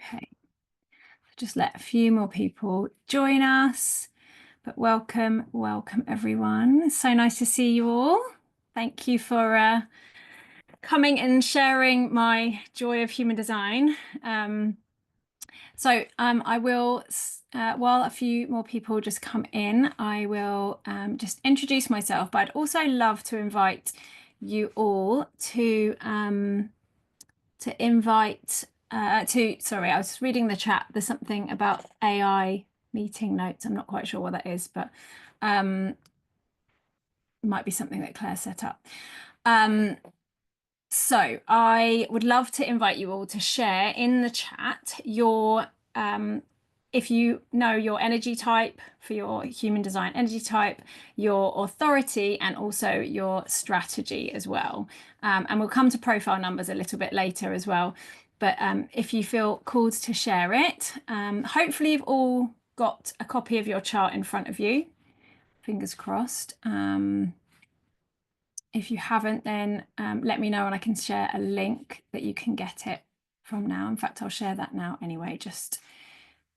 Okay, just let a few more people join us, but welcome everyone. It's so nice to see you all. Thank you for coming and sharing my joy of human design. I will, while a few more people just come in, I will just introduce myself, but I'd also love to invite you all to sorry, I was reading the chat. There's something about AI meeting notes. I'm not quite sure what that is, but might be something that Claire set up. So I would love to invite you all to share in the chat your, if you know your energy type for your human design energy type, your authority, and also your strategy as well. And we'll come to profile numbers a little bit later as well. But if you feel called to share it, hopefully you've all got a copy of your chart in front of you. Fingers crossed. If you haven't, then let me know and I can share a link that you can get it from now. In fact, I'll share that now anyway, just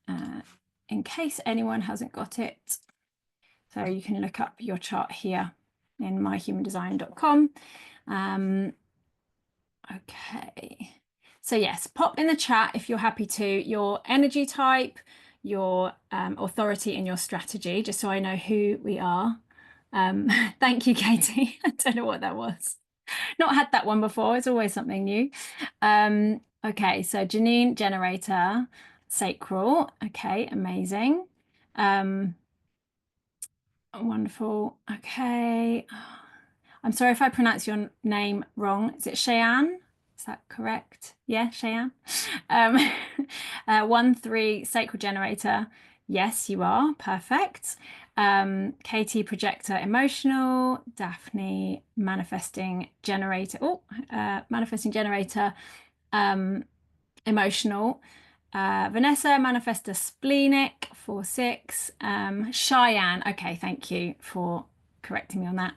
in case anyone hasn't got it. So you can look up your chart here in myhumandesign.com. Okay. So yes, pop in the chat if you're happy to, your energy type, your authority and your strategy, just so I know who we are. Thank you, Katie. I don't know what that was. Not had that one before. It's always something new. Okay, so Janine, generator, sacral. Okay, amazing. Wonderful. Okay. I'm sorry if I pronounce your name wrong. Is it Cheyenne? Is that correct? Yeah, Cheyenne. 1-3 sacral generator. Yes, you are. Perfect. Katie, projector, emotional. Daphne, manifesting generator. Manifesting generator, emotional. Vanessa, manifestor, splenic, 4-6. Cheyenne. Okay, thank you for correcting me on that.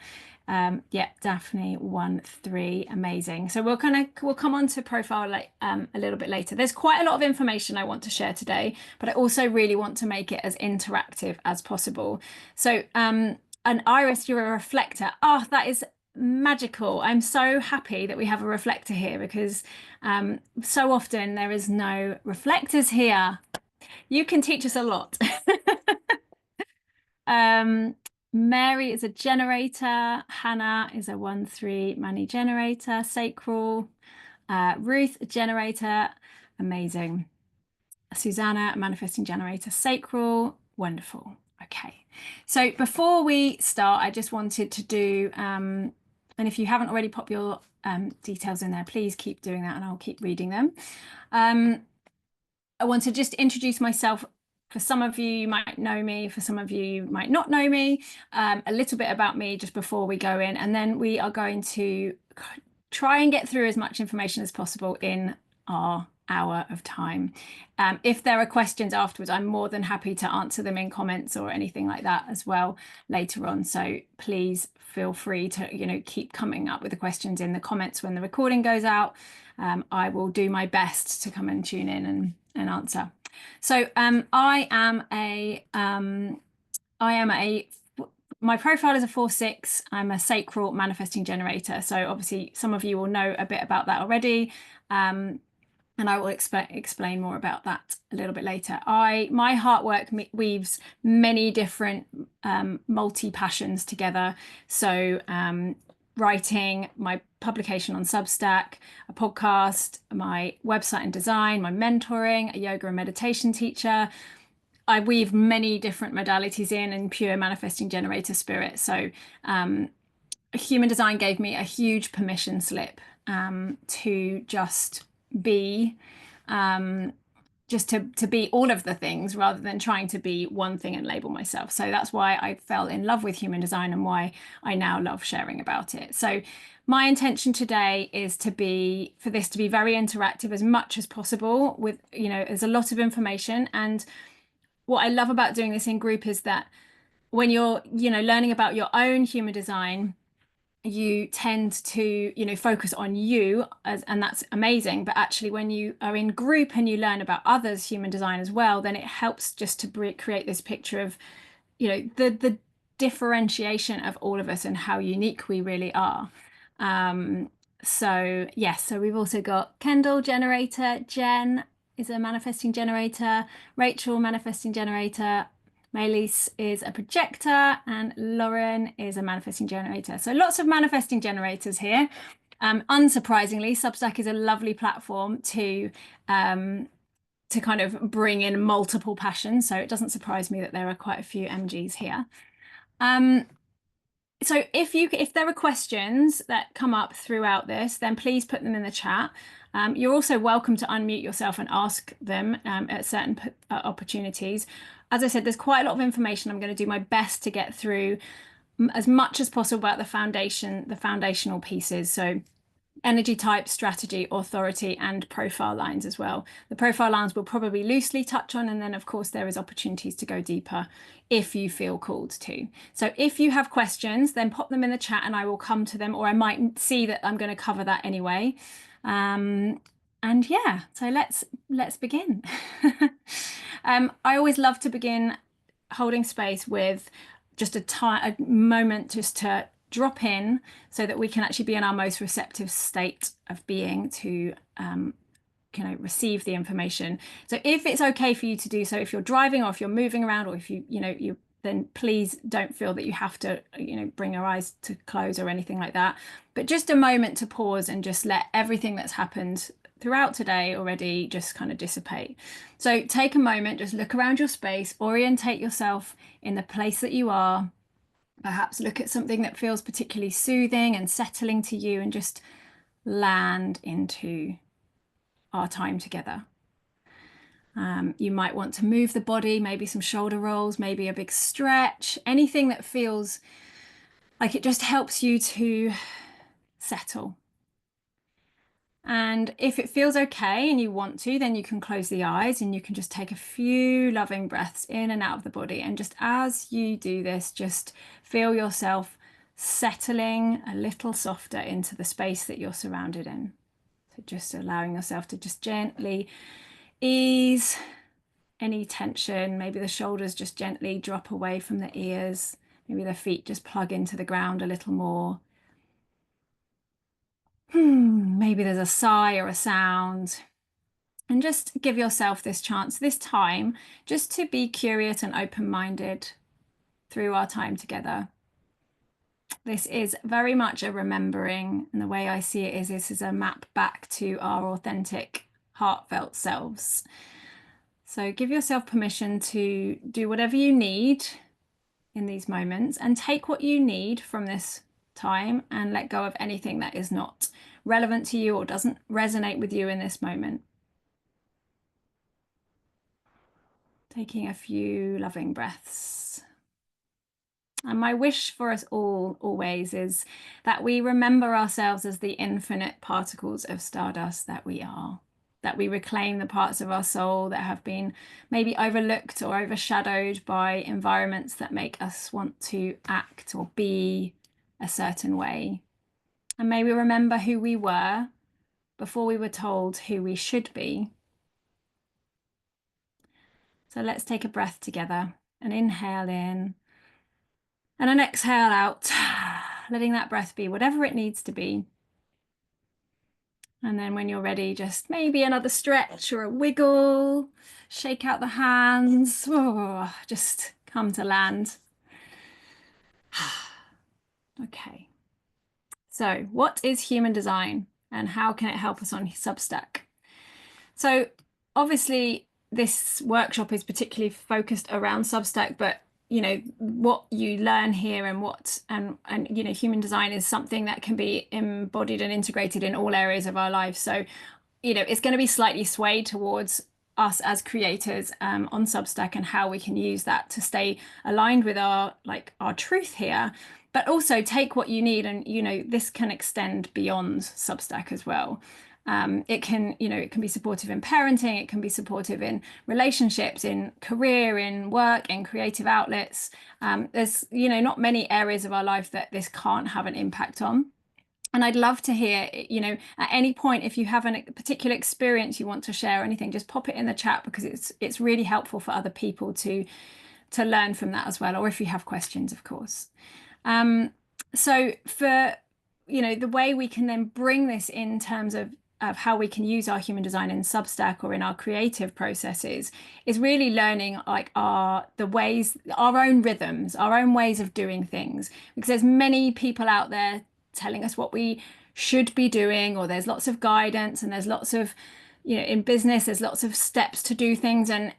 Yeah, Daphne 1-3, amazing. So we'll come on to profile a little bit later. There's quite a lot of information I want to share today, but I also really want to make it as interactive as possible. So and Iris, you're a reflector. Oh, that is magical. I'm so happy that we have a reflector here because so often there is no reflectors here. You can teach us a lot. Mary is a generator. Hannah is a 1-3 money generator, sacral. Ruth, a generator, amazing. Susanna, a manifesting generator, sacral, wonderful. Okay, so before we start, I just wanted to do, and if you haven't already pop your details in there, please keep doing that and I'll keep reading them. I want to just introduce myself. For some of you might know me, for some of you might not know me, a little bit about me just before we go in, and then we are going to try and get through as much information as possible in our hour of time. If there are questions afterwards, I'm more than happy to answer them in comments or anything like that as well later on. So please feel free to, keep coming up with the questions in the comments when the recording goes out. I will do my best to come and tune in and answer. So my profile is a 4-6. I'm a sacral manifesting generator. So obviously some of you will know a bit about that already. And I will explain more about that a little bit later. My heart work weaves many different multi-passions together. So writing, my publication on Substack, a podcast, my website and design, my mentoring, a yoga and meditation teacher. I weave many different modalities in pure manifesting generator spirit. So human design gave me a huge permission slip to just be to be all of the things rather than trying to be one thing and label myself. So that's why I fell in love with human design and why I now love sharing about it. So my intention today is for this to be very interactive as much as possible with, there's a lot of information. And what I love about doing this in group is that when you're, learning about your own human design, you tend to, focus on you and that's amazing. But actually, when you are in group and you learn about others' human design as well, then it helps just to create this picture of, the differentiation of all of us and how unique we really are. Um, so yes, so we've also got Kendall generator, Jen is a manifesting generator, Rachel manifesting generator, Maelise is a projector, and Lauren is a manifesting generator. So lots of manifesting generators here. Unsurprisingly, Substack is a lovely platform to kind of bring in multiple passions. So it doesn't surprise me that there are quite a few MGs here. So if there are questions that come up throughout this, then please put them in the chat. You're also welcome to unmute yourself and ask them at certain opportunities. As I said, there's quite a lot of information. I'm going to do my best to get through as much as possible about the foundational pieces. So energy type, strategy, authority, and profile lines as well. The profile lines we'll probably loosely touch on, and then of course there is opportunities to go deeper if you feel called to. So if you have questions, then pop them in the chat and I will come to them, or I might see that I'm going to cover that anyway. And yeah, so let's begin. I always love to begin holding space with just a moment just to drop in so that we can actually be in our most receptive state of being to receive the information. So if it's okay for you to do so, if you're driving or if you're moving around, or if you then please don't feel that you have to bring your eyes to close or anything like that, but just a moment to pause and just let everything that's happened throughout today already just kind of dissipate. So take a moment, just look around your space, orientate yourself in the place that you are. Perhaps look at something that feels particularly soothing and settling to you, and just land into our time together. You might want to move the body, maybe some shoulder rolls, maybe a big stretch, anything that feels like it just helps you to settle. And if it feels okay and you want to, then you can close the eyes and you can just take a few loving breaths in and out of the body. And just as you do this, just feel yourself settling a little softer into the space that you're surrounded in. So just allowing yourself to just gently ease any tension. Maybe the shoulders just gently drop away from the ears. Maybe the feet just plug into the ground a little more. Maybe there's a sigh or a sound. And just give yourself this chance, this time, just to be curious and open-minded through our time together. This is very much a remembering, and the way I see it is this is a map back to our authentic, heartfelt selves. So give yourself permission to do whatever you need in these moments, and take what you need from this time and let go of anything that is not relevant to you or doesn't resonate with you in this moment. Taking a few loving breaths. And my wish for us all always is that we remember ourselves as the infinite particles of stardust that we are, that we reclaim the parts of our soul that have been maybe overlooked or overshadowed by environments that make us want to act or be a certain way. And may we remember who we were before we were told who we should be. So let's take a breath together, an inhale in and an exhale out, letting that breath be whatever it needs to be. And then when you're ready, just maybe another stretch or a wiggle, shake out the hands, just come to land. Okay. So what is human design and how can it help us on Substack? So obviously this workshop is particularly focused around Substack, but what you learn here and human design is something that can be embodied and integrated in all areas of our lives. So it's going to be slightly swayed towards us as creators on Substack and how we can use that to stay aligned with our truth here, but also take what you need. And this can extend beyond Substack as well. It can, it can be supportive in parenting, it can be supportive in relationships, in career, in work, in creative outlets. There's, not many areas of our life that this can't have an impact on. And I'd love to hear, at any point, if you have a particular experience you want to share or anything, just pop it in the chat, because it's really helpful for other people to learn from that as well. Or if you have questions, of course. So for, the way we can then bring this in terms of how we can use our human design in Substack or in our creative processes is really learning like the ways, our own rhythms, our own ways of doing things, because there's many people out there telling us what we should be doing, or there's lots of guidance, and there's lots of, in business, there's lots of steps to do things. And,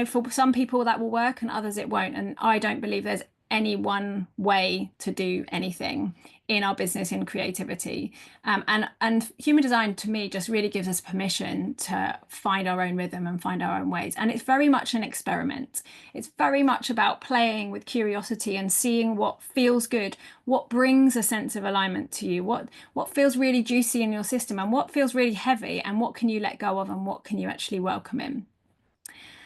for some people that will work and others it won't. And I don't believe there's any one way to do anything in our business, in creativity. And human design to me just really gives us permission to find our own rhythm and find our own ways. And it's very much an experiment. It's very much about playing with curiosity and seeing what feels good, what brings a sense of alignment to you, what feels really juicy in your system, and what feels really heavy, and what can you let go of, and what can you actually welcome in.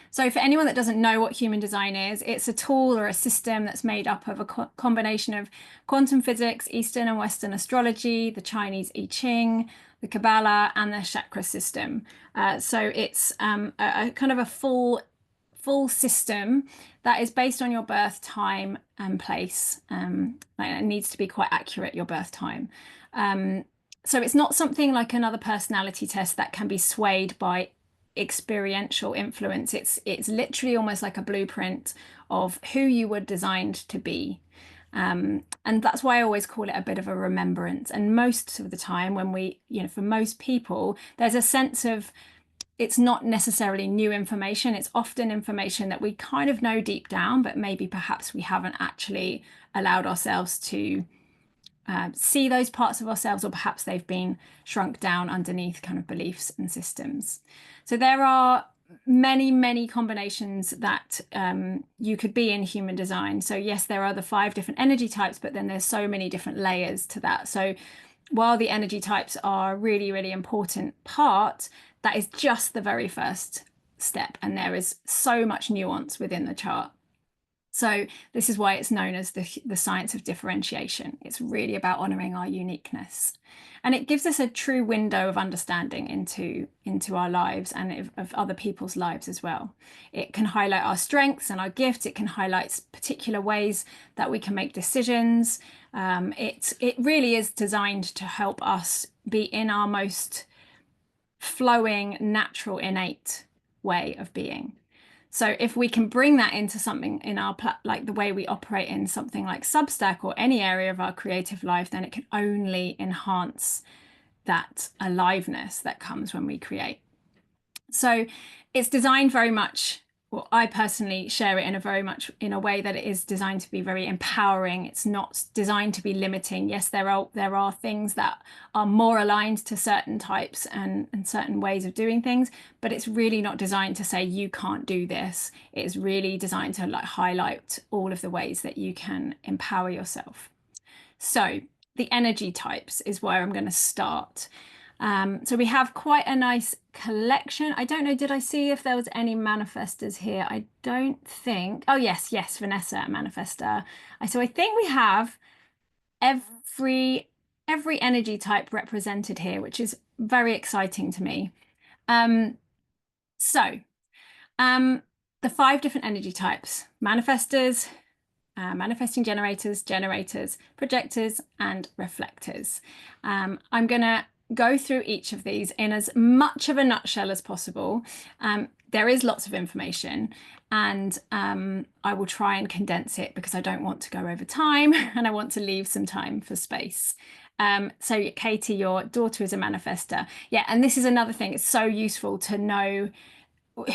So for anyone that doesn't know what human design is, it's a tool or a system that's made up of a combination of quantum physics, Eastern and Western astrology, the Chinese I Ching, the Kabbalah, and the chakra system. So it's a kind of a full system that is based on your birth time and place. It needs to be quite accurate, your birth time. So it's not something like another personality test that can be swayed by experiential influence. It's literally almost like a blueprint of who you were designed to be. And that's why I always call it a bit of a remembrance. And most of the time when we, for most people, there's a sense of, it's not necessarily new information. It's often information that we kind of know deep down, but maybe perhaps we haven't actually allowed ourselves to see those parts of ourselves, or perhaps they've been shrunk down underneath kind of beliefs and systems. So there are many, many combinations that you could be in human design. So yes, there are the 5 different energy types, but then there's so many different layers to that. So while the energy types are a really, really important part, that is just the very first step. And there is so much nuance within the chart. So this is why it's known as the science of differentiation. It's really about honoring our uniqueness. And it gives us a true window of understanding into our lives, and of other people's lives as well. It can highlight our strengths and our gifts. It can highlight particular ways that we can make decisions. It really is designed to help us be in our most flowing, natural, innate way of being. So if we can bring that into something in our, like the way we operate in something like Substack or any area of our creative life, then it can only enhance that aliveness that comes when we create. So it's designed very much, well, I personally share it in a way that it is designed to be very empowering. It's not designed to be limiting. Yes, there are things that are more aligned to certain types and certain ways of doing things, but it's really not designed to say you can't do this. It's really designed to like highlight all of the ways that you can empower yourself. So the energy types is where I'm going to start. So we have quite a nice collection. I don't know, did I see if there was any manifestors here? I don't think. Oh, yes, Vanessa, manifestor. So I think we have every energy type represented here, which is very exciting to me. So the 5 different energy types: manifestors, manifesting generators, projectors, and reflectors. I'm going to go through each of these in as much of a nutshell as possible. There is lots of information, and I will try and condense it because I don't want to go over time and I want to leave some time for space. So Katie, your daughter is a manifestor. Yeah, and this is another thing. It's so useful to know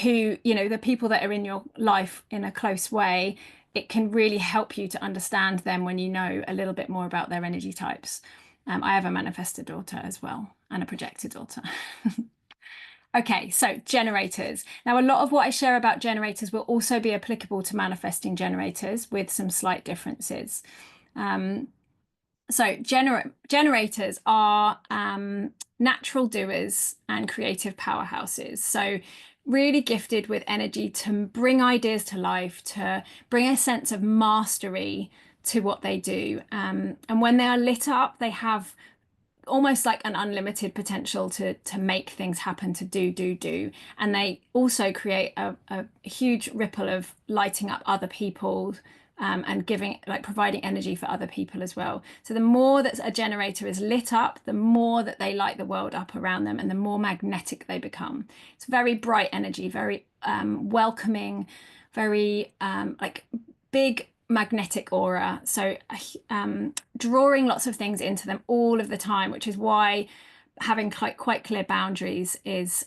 who, the people that are in your life in a close way. It can really help you to understand them when you know a little bit more about their energy types. I have a manifestor daughter as well, and a projector daughter. Okay, so generators. Now, a lot of what I share about generators will also be applicable to manifesting generators with some slight differences. So generators are natural doers and creative powerhouses. So really gifted with energy to bring ideas to life, to bring a sense of mastery to what they do. And when they are lit up, they have almost like an unlimited potential to make things happen, to do. And they also create a huge ripple of lighting up other people, and giving, like, providing energy for other people as well. So the more that a generator is lit up, the more that they light the world up around them, and the more magnetic they become. It's very bright energy, very welcoming, very like big magnetic aura. So drawing lots of things into them all of the time, which is why having quite clear boundaries is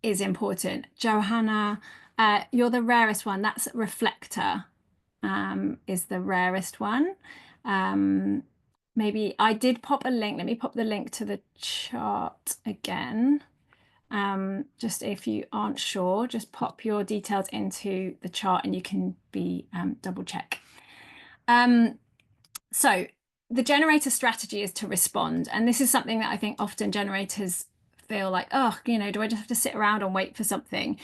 important. Johanna, you're the rarest one. That's reflector, is the rarest one. Maybe I did pop a link. Let me pop the link to the chart again. Just if you aren't sure, just pop your details into the chart and you can be double check. So the generator strategy is to respond. And this is something that I think often generators feel like, oh, do I just have to sit around and wait for something?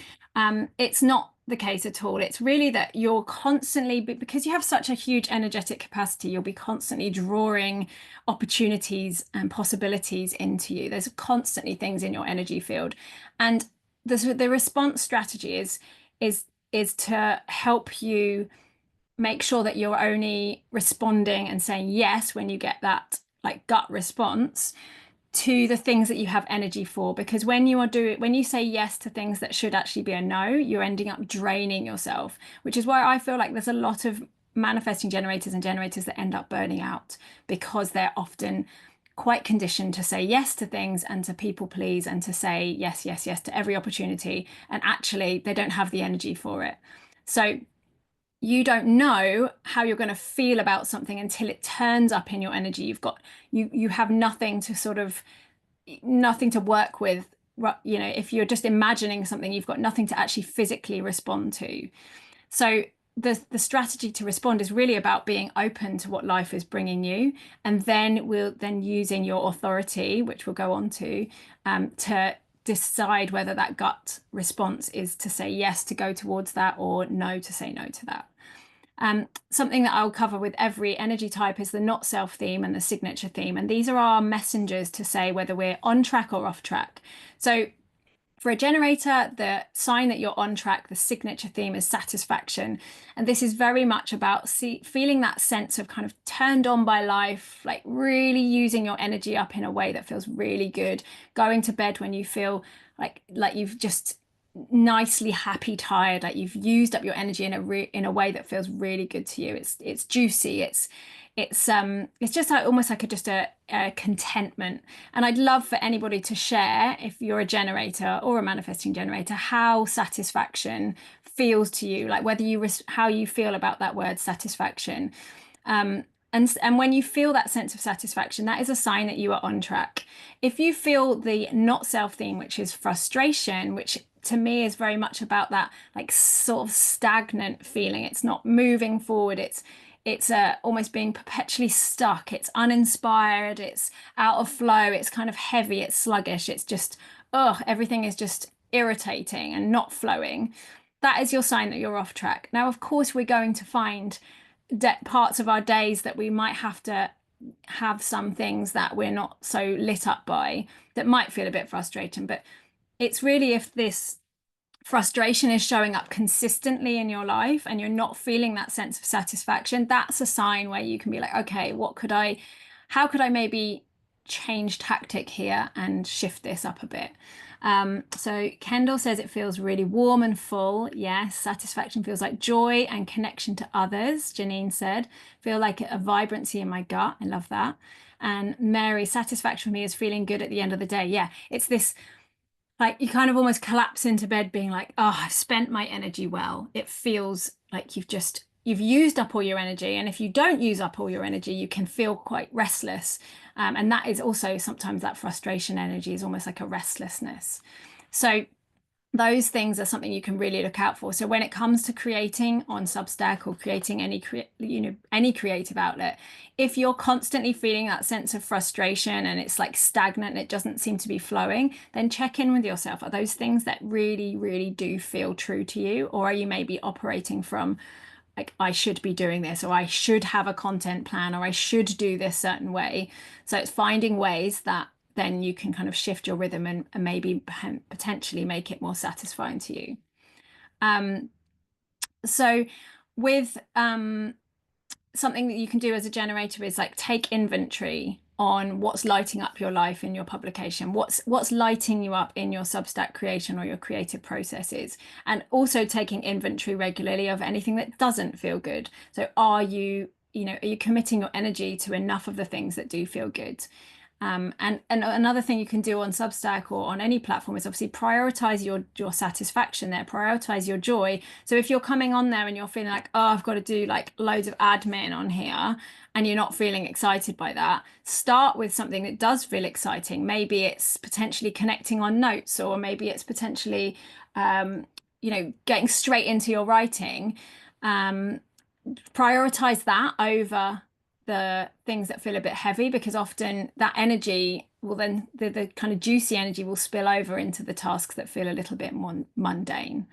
It's not the case at all. It's really that you're constantly, because you have such a huge energetic capacity, you'll be constantly drawing opportunities and possibilities into you. There's constantly things in your energy field. And the response strategy is to help you make sure that you're only responding and saying yes when you get that like gut response to the things that you have energy for. Because when you say yes to things that should actually be a no, you're ending up draining yourself, which is why I feel like there's a lot of manifesting generators and generators that end up burning out, because they're often quite conditioned to say yes to things and to people please and to say yes to every opportunity, and actually they don't have the energy for it. So you don't know how you're going to feel about something until it turns up in your energy. You have nothing to work with. If you're just imagining something, you've got nothing to actually physically respond to. So the strategy to respond is really about being open to what life is bringing you, and then using your authority, which we'll go on to decide whether that gut response is to say yes to go towards that, or no to say no to that. Something that I'll cover with every energy type is the not self theme and the signature theme. And these are our messengers to say whether we're on track or off track. So for a generator, the sign that you're on track, the signature theme, is satisfaction. And this is very much about feeling that sense of kind of turned on by life, like really using your energy up in a way that feels really good. Going to bed when you feel like you've just nicely happy tired, like you've used up your energy in a way that feels really good to you. It's juicy. It's just like almost like a contentment. And I'd love for anybody to share, if you're a generator or a manifesting generator, how satisfaction feels to you, like how you feel about that word satisfaction. And when you feel that sense of satisfaction, that is a sign that you are on track. If you feel the not self theme, which is frustration, which to me is very much about that like sort of stagnant feeling. It's not moving forward. It's almost being perpetually stuck. It's uninspired. It's out of flow. It's kind of heavy. It's sluggish. It's just, everything is just irritating and not flowing. That is your sign that you're off track. Now, of course, we're going to find parts of our days that we might have to have some things that we're not so lit up by, that might feel a bit frustrating. But it's really, if this frustration is showing up consistently in your life and you're not feeling that sense of satisfaction, that's a sign where you can be like, okay, how could I maybe change tactic here and shift this up a bit? So Kendall says it feels really warm and full. Yes, satisfaction feels like joy and connection to others. Janine said, feel like a vibrancy in my gut. I love that. And Mary, satisfaction for me is feeling good at the end of the day. Yeah, it's this, like, you kind of almost collapse into bed being like, oh, I've spent my energy well. It feels like you've used up all your energy. And if you don't use up all your energy, you can feel quite restless. And that is also sometimes that frustration energy is almost like a restlessness. So those things are something you can really look out for. So when it comes to creating on Substack or creating any creative outlet, if you're constantly feeling that sense of frustration and it's like stagnant and it doesn't seem to be flowing, then check in with yourself. Are those things that really, really do feel true to you? Or are you maybe operating from like, I should be doing this, or I should have a content plan, or I should do this certain way? So it's finding ways that then you can kind of shift your rhythm and maybe potentially make it more satisfying to you. Um, so with something that you can do as a generator is like take inventory on what's lighting up your life in your publication, what's lighting you up in your Substack creation or your creative processes, and also taking inventory regularly of anything that doesn't feel good. So are you committing your energy to enough of the things that do feel good? And another thing you can do on Substack or on any platform is obviously prioritize your satisfaction there, prioritize your joy. So if you're coming on there and you're feeling like, oh, I've got to do like loads of admin on here, and you're not feeling excited by that, start with something that does feel exciting. Maybe it's potentially connecting on notes, or maybe it's potentially, getting straight into your writing. Prioritize that over the things that feel a bit heavy, because often that energy will then the kind of juicy energy will spill over into the tasks that feel a little bit more mundane.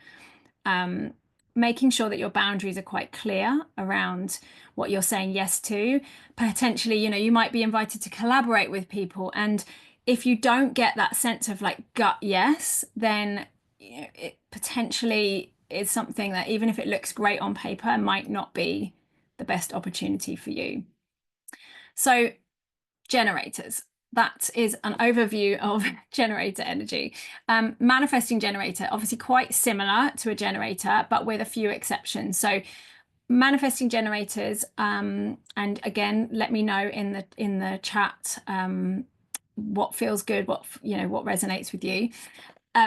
Um, Making sure that your boundaries are quite clear around what you're saying yes to. Potentially, you might be invited to collaborate with people, and if you don't get that sense of like gut yes, then it potentially is something that, even if it looks great on paper, might not be the best opportunity for you. So generators, that is an overview of generator energy. Manifesting generator, obviously quite similar to a generator, but with a few exceptions. So manifesting generators, and again, let me know in the chat what feels good, what resonates with you.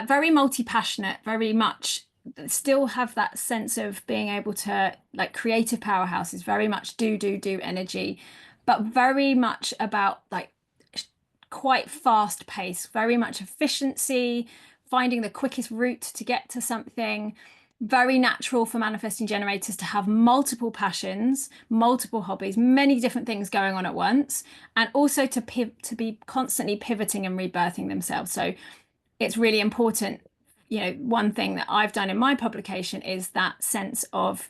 Very multi-passionate, very much still have that sense of being able to, like, creative powerhouses, very much do energy, but very much about like quite fast pace, very much efficiency, finding the quickest route to get to something. Very natural for manifesting generators to have multiple passions, multiple hobbies, many different things going on at once, and also to be constantly pivoting and rebirthing themselves. So it's really important. One thing that I've done in my publication is that sense of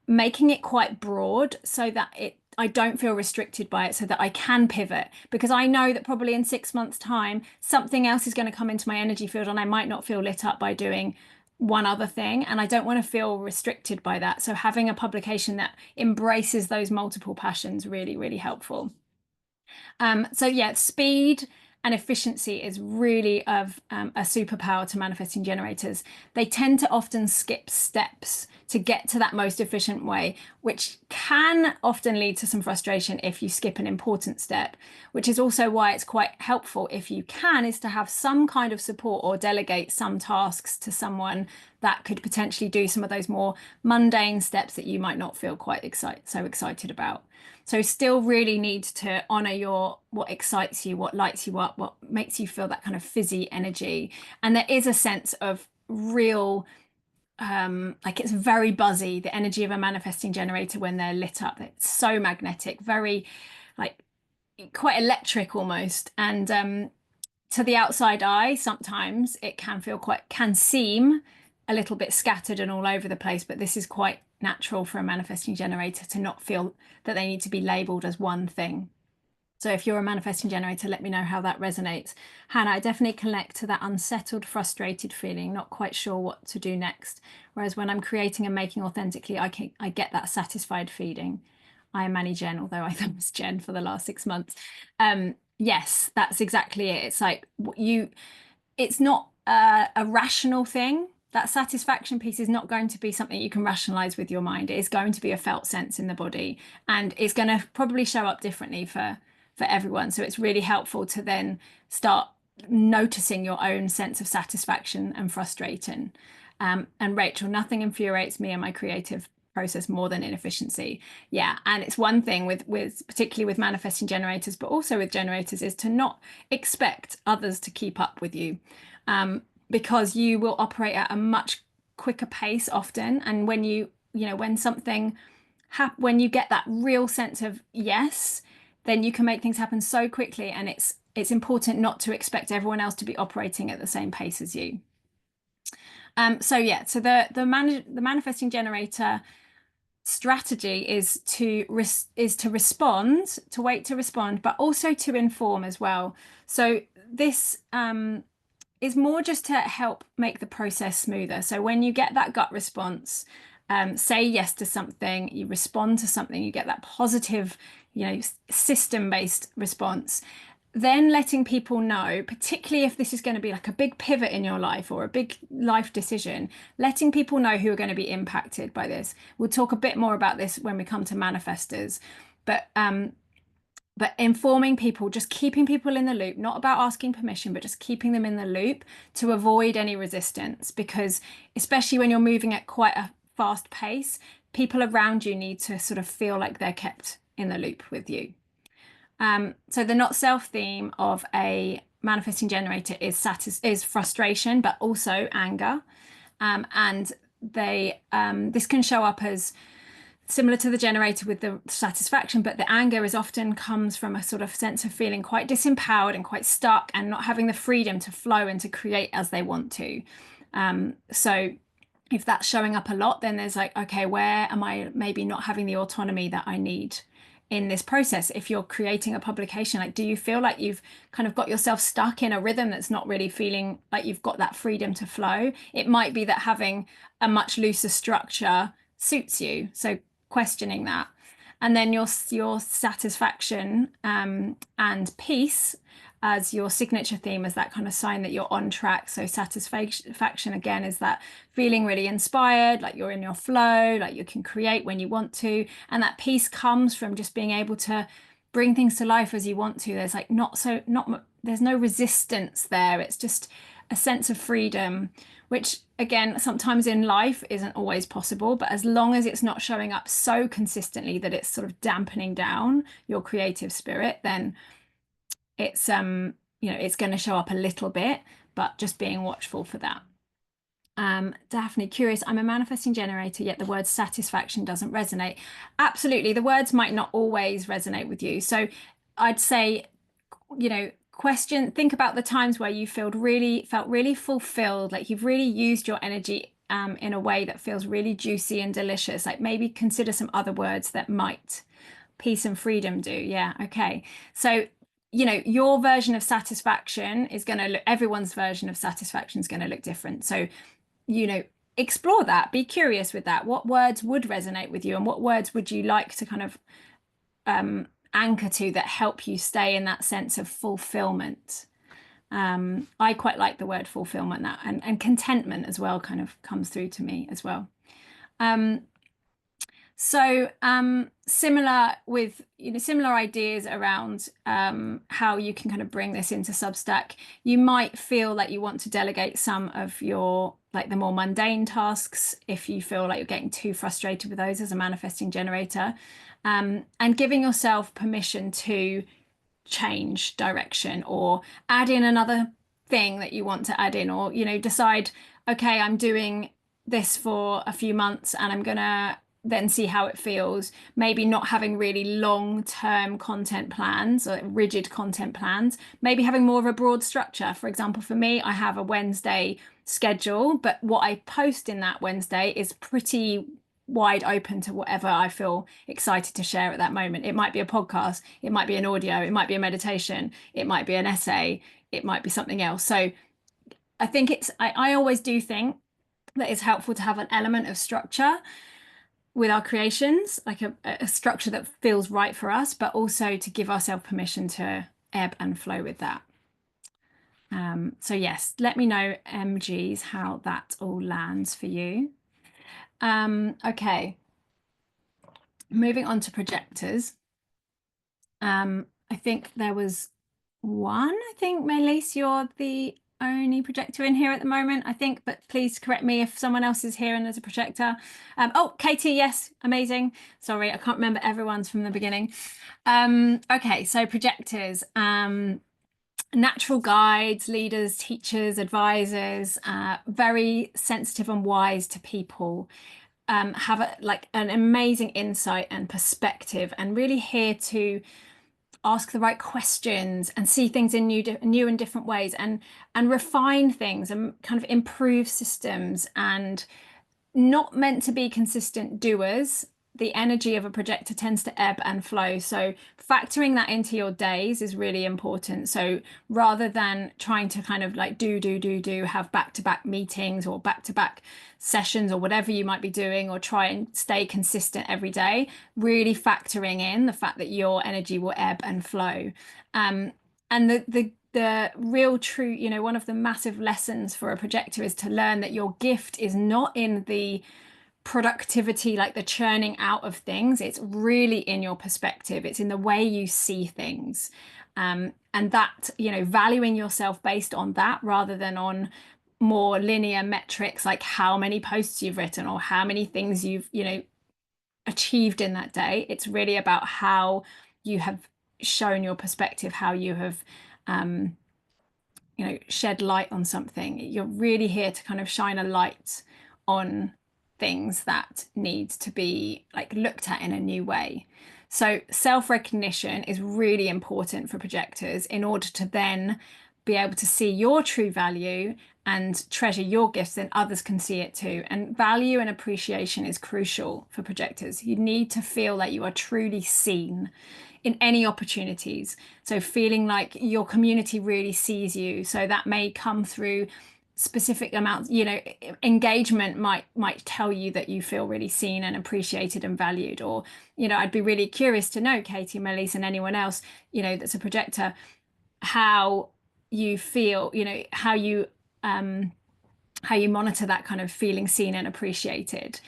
making it quite broad so that I don't feel restricted by it, so that I can pivot, because I know that probably in 6 months' time, something else is going to come into my energy field and I might not feel lit up by doing one other thing. And I don't want to feel restricted by that. So having a publication that embraces those multiple passions, really, really helpful. So yeah, speed and efficiency is really of a superpower to manifesting generators. They tend to often skip steps to get to that most efficient way, which can often lead to some frustration if you skip an important step, which is also why it's quite helpful, if you can, is to have some kind of support or delegate some tasks to someone that could potentially do some of those more mundane steps that you might not feel quite so excited about. So still really need to honor what excites you, what lights you up, what makes you feel that kind of fizzy energy. And there is a sense of real, like, it's very buzzy, the energy of a manifesting generator when they're lit up. It's so magnetic, very like quite electric almost. And to the outside eye, sometimes it can seem a little bit scattered and all over the place, but this is quite natural for a manifesting generator to not feel that they need to be labeled as one thing. So if you're a manifesting generator, let me know how that resonates. Hannah, I definitely connect to that unsettled, frustrated feeling, not quite sure what to do next. Whereas when I'm creating and making authentically, I get that satisfied feeling. I am Manny Jen, although I was Jen for the last 6 months. Yes, that's exactly it. It's like it's not a rational thing. That satisfaction piece is not going to be something you can rationalize with your mind. It is going to be a felt sense in the body, and it's going to probably show up differently for everyone. So it's really helpful to then start noticing your own sense of satisfaction and frustration. And Rachel, nothing infuriates me in my creative process more than inefficiency. Yeah, and it's one thing with particularly with manifesting generators, but also with generators, is to not expect others to keep up with you. because you will operate at a much quicker pace often. And when when something when you get that real sense of yes, then you can make things happen so quickly. And it's important not to expect everyone else to be operating at the same pace as you. So yeah, so the manifesting generator strategy is to respond, to wait to respond, but also to inform as well. So this is more just to help make the process smoother. So when you get that gut response, say yes to something, you respond to something, you get that positive, system-based response. Then letting people know, particularly if this is going to be like a big pivot in your life or a big life decision, letting people know who are going to be impacted by this. We'll talk a bit more about this when we come to manifestors, but informing people, just keeping people in the loop, not about asking permission, but just keeping them in the loop to avoid any resistance. Because especially when you're moving at quite a fast pace, people around you need to sort of feel like they're kept in the loop with you. So the not self theme of a manifesting generator is frustration, but also anger. And this can show up as similar to the generator with the satisfaction, but the anger often comes from a sort of sense of feeling quite disempowered and quite stuck and not having the freedom to flow and to create as they want to. So if that's showing up a lot, then there's like, okay, where am I maybe not having the autonomy that I need in this process? If you're creating a publication, like, do you feel like you've kind of got yourself stuck in a rhythm that's not really feeling like you've got that freedom to flow? It might be that having a much looser structure suits you. So questioning that. And then your satisfaction and peace as your signature theme, as that kind of sign that you're on track. So satisfaction again is that feeling really inspired, like you're in your flow, like you can create when you want to. And that peace comes from just being able to bring things to life as you want to. There's like there's no resistance there. It's just a sense of freedom, which again, sometimes in life isn't always possible, but as long as it's not showing up so consistently that it's sort of dampening down your creative spirit, then it's it's going to show up a little bit, but just being watchful for that. Daphne, curious, I'm a manifesting generator, yet the word satisfaction doesn't resonate. Absolutely, the words might not always resonate with you. So I'd say, think about the times where you felt really fulfilled, like you've really used your energy in a way that feels really juicy and delicious. Like maybe consider some other words that might. Peace and freedom do. Yeah, okay. So your version of satisfaction is going to look, everyone's version of satisfaction is going to look different. So, explore that, be curious with that. What words would resonate with you and what words would you like to kind of anchor to that help you stay in that sense of fulfillment? I quite like the word fulfillment, that and contentment as well kind of comes through to me as well. So similar with similar ideas around how you can kind of bring this into Substack. You might feel like you want to delegate some of your like the more mundane tasks if you feel like you're getting too frustrated with those as a manifesting generator, and giving yourself permission to change direction or add in another thing that you want to add in, or decide, okay, I'm doing this for a few months and I'm gonna then see how it feels. Maybe not having really long-term content plans or rigid content plans, maybe having more of a broad structure. For example, for me, I have a Wednesday schedule, but what I post in that Wednesday is pretty wide open to whatever I feel excited to share at that moment. It might be a podcast, it might be an audio, it might be a meditation, it might be an essay, it might be something else. So I think I always do think that it's helpful to have an element of structure with our creations, like a structure that feels right for us, but also to give ourselves permission to ebb and flow with that. So yes, let me know, MGs, how that all lands for you. Okay, moving on to projectors. I think there was one. I think, Melise, you're the only projector in here at the moment, I think, but please correct me if someone else is here and there's a projector. Oh, Katie, yes, amazing. Sorry, I can't remember everyone's from the beginning. Okay, so projectors. natural guides, leaders, teachers, advisors, very sensitive and wise to people, have like an amazing insight and perspective, and really here to ask the right questions and see things in new and different ways, and refine things and kind of improve systems, and not meant to be consistent doers. The energy of a projector tends to ebb and flow. So factoring that into your days is really important. So rather than trying to kind of like do, have back-to-back meetings or back-to-back sessions or whatever you might be doing, or try and stay consistent every day, really factoring in the fact that your energy will ebb and flow. And the real true, one of the massive lessons for a projector is to learn that your gift is not in the productivity, like the churning out of things. It's really in your perspective. It's in the way you see things. And that, valuing yourself based on that rather than on more linear metrics like how many posts you've written or how many things you've, achieved in that day. It's really about how you have shown your perspective, how you have um, shed light on something. You're really here to kind of shine a light on things that need to be like looked at in a new way. So self-recognition is really important for projectors in order to then be able to see your true value and treasure your gifts, then others can see it too. And value and appreciation is crucial for projectors. You need to feel that you are truly seen in any opportunities. So feeling like your community really sees you. So that may come through specific amounts, engagement might tell you that you feel really seen and appreciated and valued. Or, I'd be really curious to know, Katie, Melise, and anyone else, that's a projector, how you feel, how you monitor that kind of feeling seen and appreciated.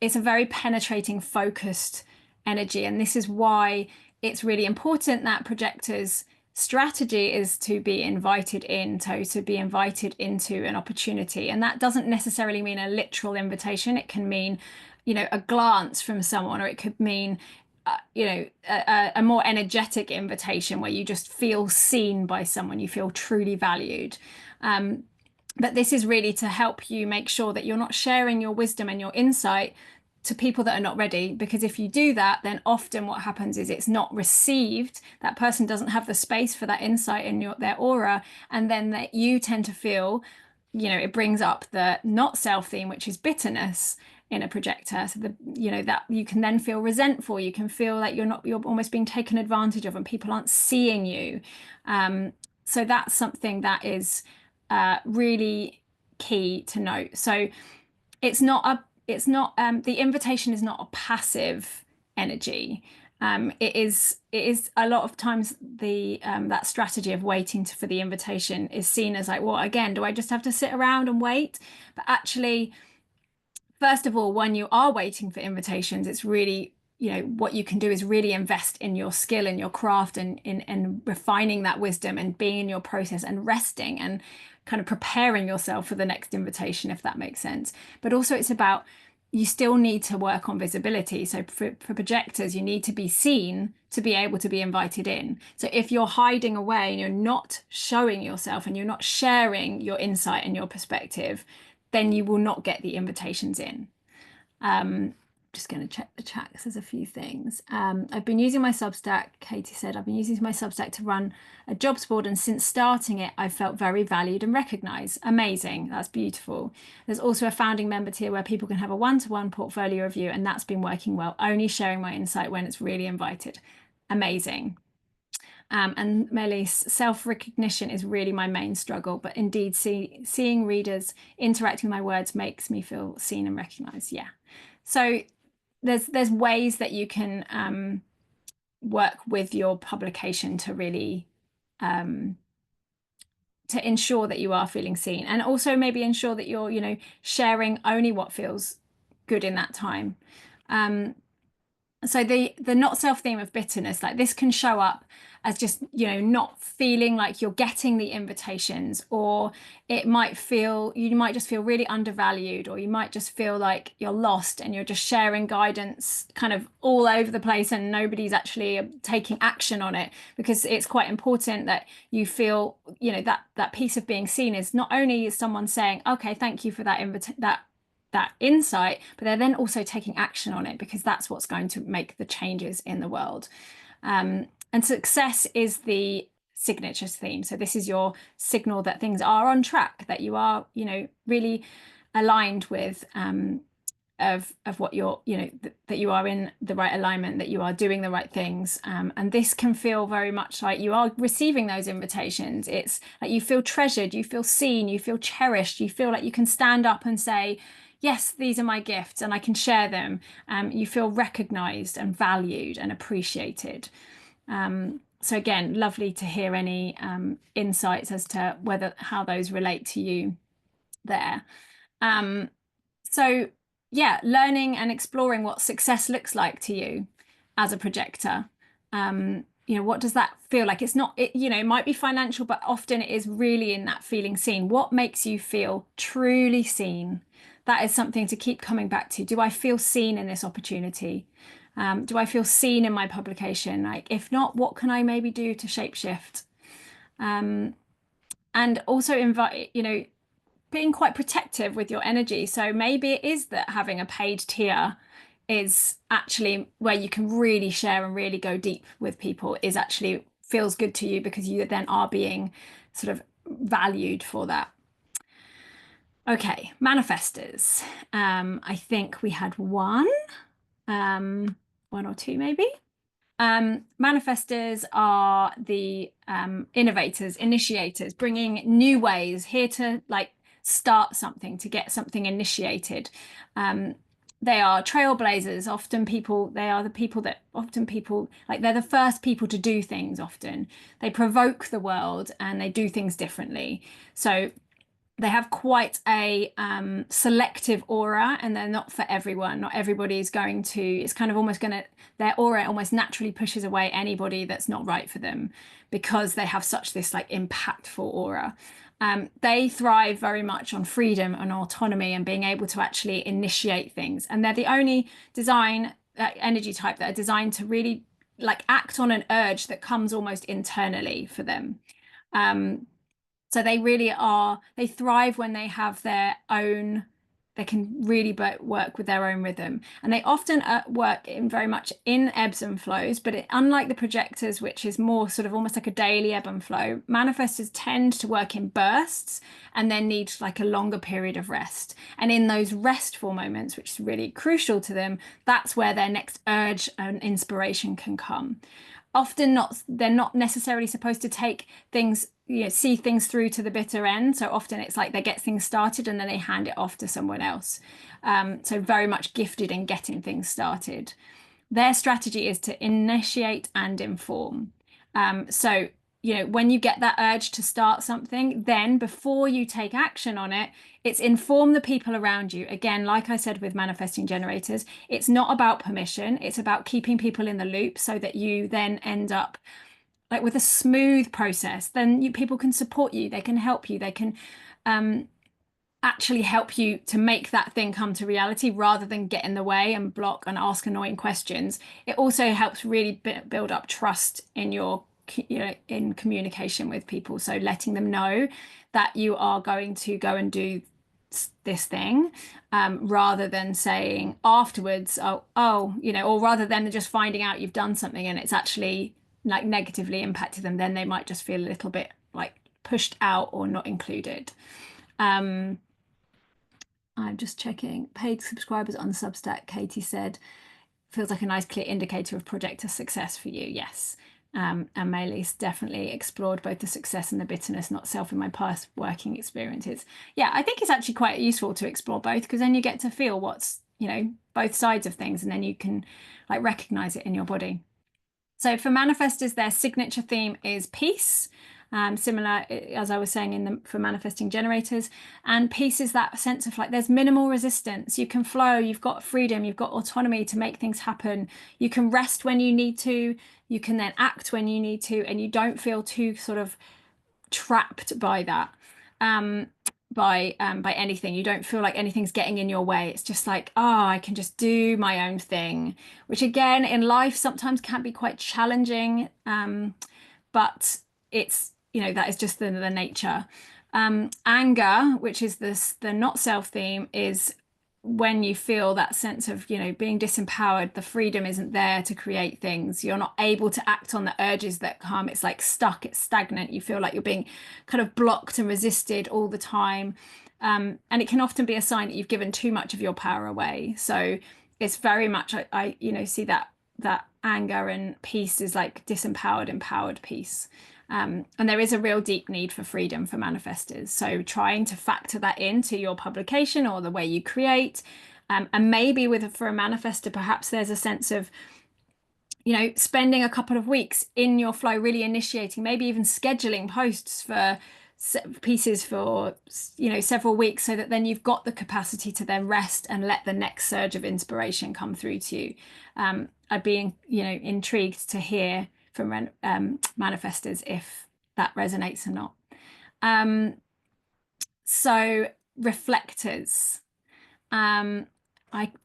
It's a very penetrating, focused energy. And this is why it's really important that projectors' strategy is to be invited in, to be invited into an opportunity. And that doesn't necessarily mean a literal invitation. It can mean, a glance from someone, or it could mean a more energetic invitation where you just feel seen by someone, you feel truly valued. But this is really to help you make sure that you're not sharing your wisdom and your insight to people that are not ready. Because if you do that, then often what happens is it's not received. That person doesn't have the space for that insight in their aura. And then that you tend to feel, it brings up the not self theme, which is bitterness in a projector. So that you can then feel resentful. You can feel like you're almost being taken advantage of and people aren't seeing you. So that's something that is really key to note. So the invitation is not a passive energy. It is a lot of times that strategy of waiting for the invitation is seen as like, well, again, do I just have to sit around and wait? But actually, first of all, when you are waiting for invitations, it's really, what you can do is really invest in your skill and your craft and in refining that wisdom and being in your process and resting and kind of preparing yourself for the next invitation, if that makes sense. But also it's about, you still need to work on visibility. So for projectors, you need to be seen to be able to be invited in. So if you're hiding away and you're not showing yourself and you're not sharing your insight and your perspective, then you will not get the invitations in. Just going to check the chat because there's a few things. I've been using my Substack, Katie said, I've been using my Substack to run a jobs board, and since starting it, I've felt very valued and recognised. Amazing. That's beautiful. There's also a founding member tier where people can have a one-to-one portfolio review, and that's been working well, only sharing my insight when it's really invited. Amazing. And Melise, self-recognition is really my main struggle, but indeed seeing readers interacting with my words makes me feel seen and recognised. Yeah. So there's ways that you can work with your publication to really to ensure that you are feeling seen, and also maybe ensure that you're sharing only what feels good in that time. So the not self theme of bitterness, like this can show up as just, not feeling like you're getting the invitations, or you might just feel really undervalued, or you might just feel like you're lost and you're just sharing guidance kind of all over the place and nobody's actually taking action on it. Because it's quite important that you feel, that piece of being seen is not only is someone saying, okay, thank you for that insight, but they're then also taking action on it, because that's what's going to make the changes in the world. And success is the signature theme. So this is your signal that things are on track, that you are, really aligned with, of what you're, that you are in the right alignment, that you are doing the right things. And this can feel very much like you are receiving those invitations. It's like you feel treasured, you feel seen, you feel cherished, you feel like you can stand up and say, yes, these are my gifts and I can share them. You feel recognized and valued and appreciated. So again, lovely to hear any insights as to how those relate to you there. So yeah, learning and exploring what success looks like to you as a projector. What does that feel like? It's not, it might be financial, but often it is really in that feeling seen. What makes you feel truly seen? That is something to keep coming back to. Do I feel seen in this opportunity? Do I feel seen in my publication? Like, if not, what can I maybe do to shapeshift? And also invite, being quite protective with your energy. So maybe it is that having a paid tier is actually where you can really share and really go deep with people, is actually feels good to you, because you then are being sort of valued for that. Okay, manifestors. I think we had one or two maybe. Manifestors are the innovators, initiators, bringing new ways here to like start something, to get something initiated. They are trailblazers. They are the people that often people like, they're the first people to do things often. They provoke the world and they do things differently. So they have quite a selective aura, and they're not for everyone. Not everybody is going to, it's kind of almost going to, their aura almost naturally pushes away anybody that's not right for them, because they have such this like impactful aura. They thrive very much on freedom and autonomy and being able to actually initiate things. And they're the only energy type that are designed to really like act on an urge that comes almost internally for them. So they thrive when they have their own, they can really work with their own rhythm. And they often work in very much in ebbs and flows, but unlike the projectors, which is more sort of almost like a daily ebb and flow, manifestors tend to work in bursts and then need like a longer period of rest. And in those restful moments, which is really crucial to them, that's where their next urge and inspiration can come. Often they're not necessarily supposed to take things, see things through to the bitter end. So often it's like they get things started and then they hand it off to someone else. So very much gifted in getting things started. Their strategy is to initiate and inform. So when you get that urge to start something, then before you take action on it, it's inform the people around you. Again, like I said with manifesting generators, it's not about permission. It's about keeping people in the loop so that you then end up like with a smooth process. Then people can support you. They can help you. They can actually help you to make that thing come to reality, rather than get in the way and block and ask annoying questions. It also helps really build up trust in in communication with people. So letting them know that you are going to go and do this thing, rather than saying afterwards, or rather than just finding out you've done something and it's actually like negatively impacted them, then they might just feel a little bit like pushed out or not included. I'm just checking paid subscribers on Substack. Katie said, feels like a nice clear indicator of projector success for you. Yes. And Maylis definitely explored both the success and the bitterness, not self, in my past working experiences. Yeah, I think it's actually quite useful to explore both, because then you get to feel what's, both sides of things, and then you can like recognize it in your body. So for manifestors, their signature theme is peace. similar as I was saying for manifesting generators. And peace is that sense of like there's minimal resistance. You can flow, you've got freedom, you've got autonomy to make things happen. You can rest when you need to, you can then act when you need to, and you don't feel too sort of trapped by that. By anything. You don't feel like anything's getting in your way. It's just like, oh, I can just do my own thing, which again in life sometimes can be quite challenging. But it's, that is just the nature. Anger, which is the not self theme, is when you feel that sense of, being disempowered, the freedom isn't there to create things. You're not able to act on the urges that come. It's like stuck, it's stagnant. You feel like you're being kind of blocked and resisted all the time. And it can often be a sign that you've given too much of your power away. So it's very much, I see that anger and peace is like disempowered, empowered peace. And there is a real deep need for freedom for manifestors. So trying to factor that into your publication or the way you create. And maybe for a manifestor, perhaps there's a sense of, spending a couple of weeks in your flow, really initiating, maybe even scheduling posts for pieces for, several weeks, so that then you've got the capacity to then rest and let the next surge of inspiration come through to you. I'd be, intrigued to hear from manifestors if that resonates or not. So reflectors. I'm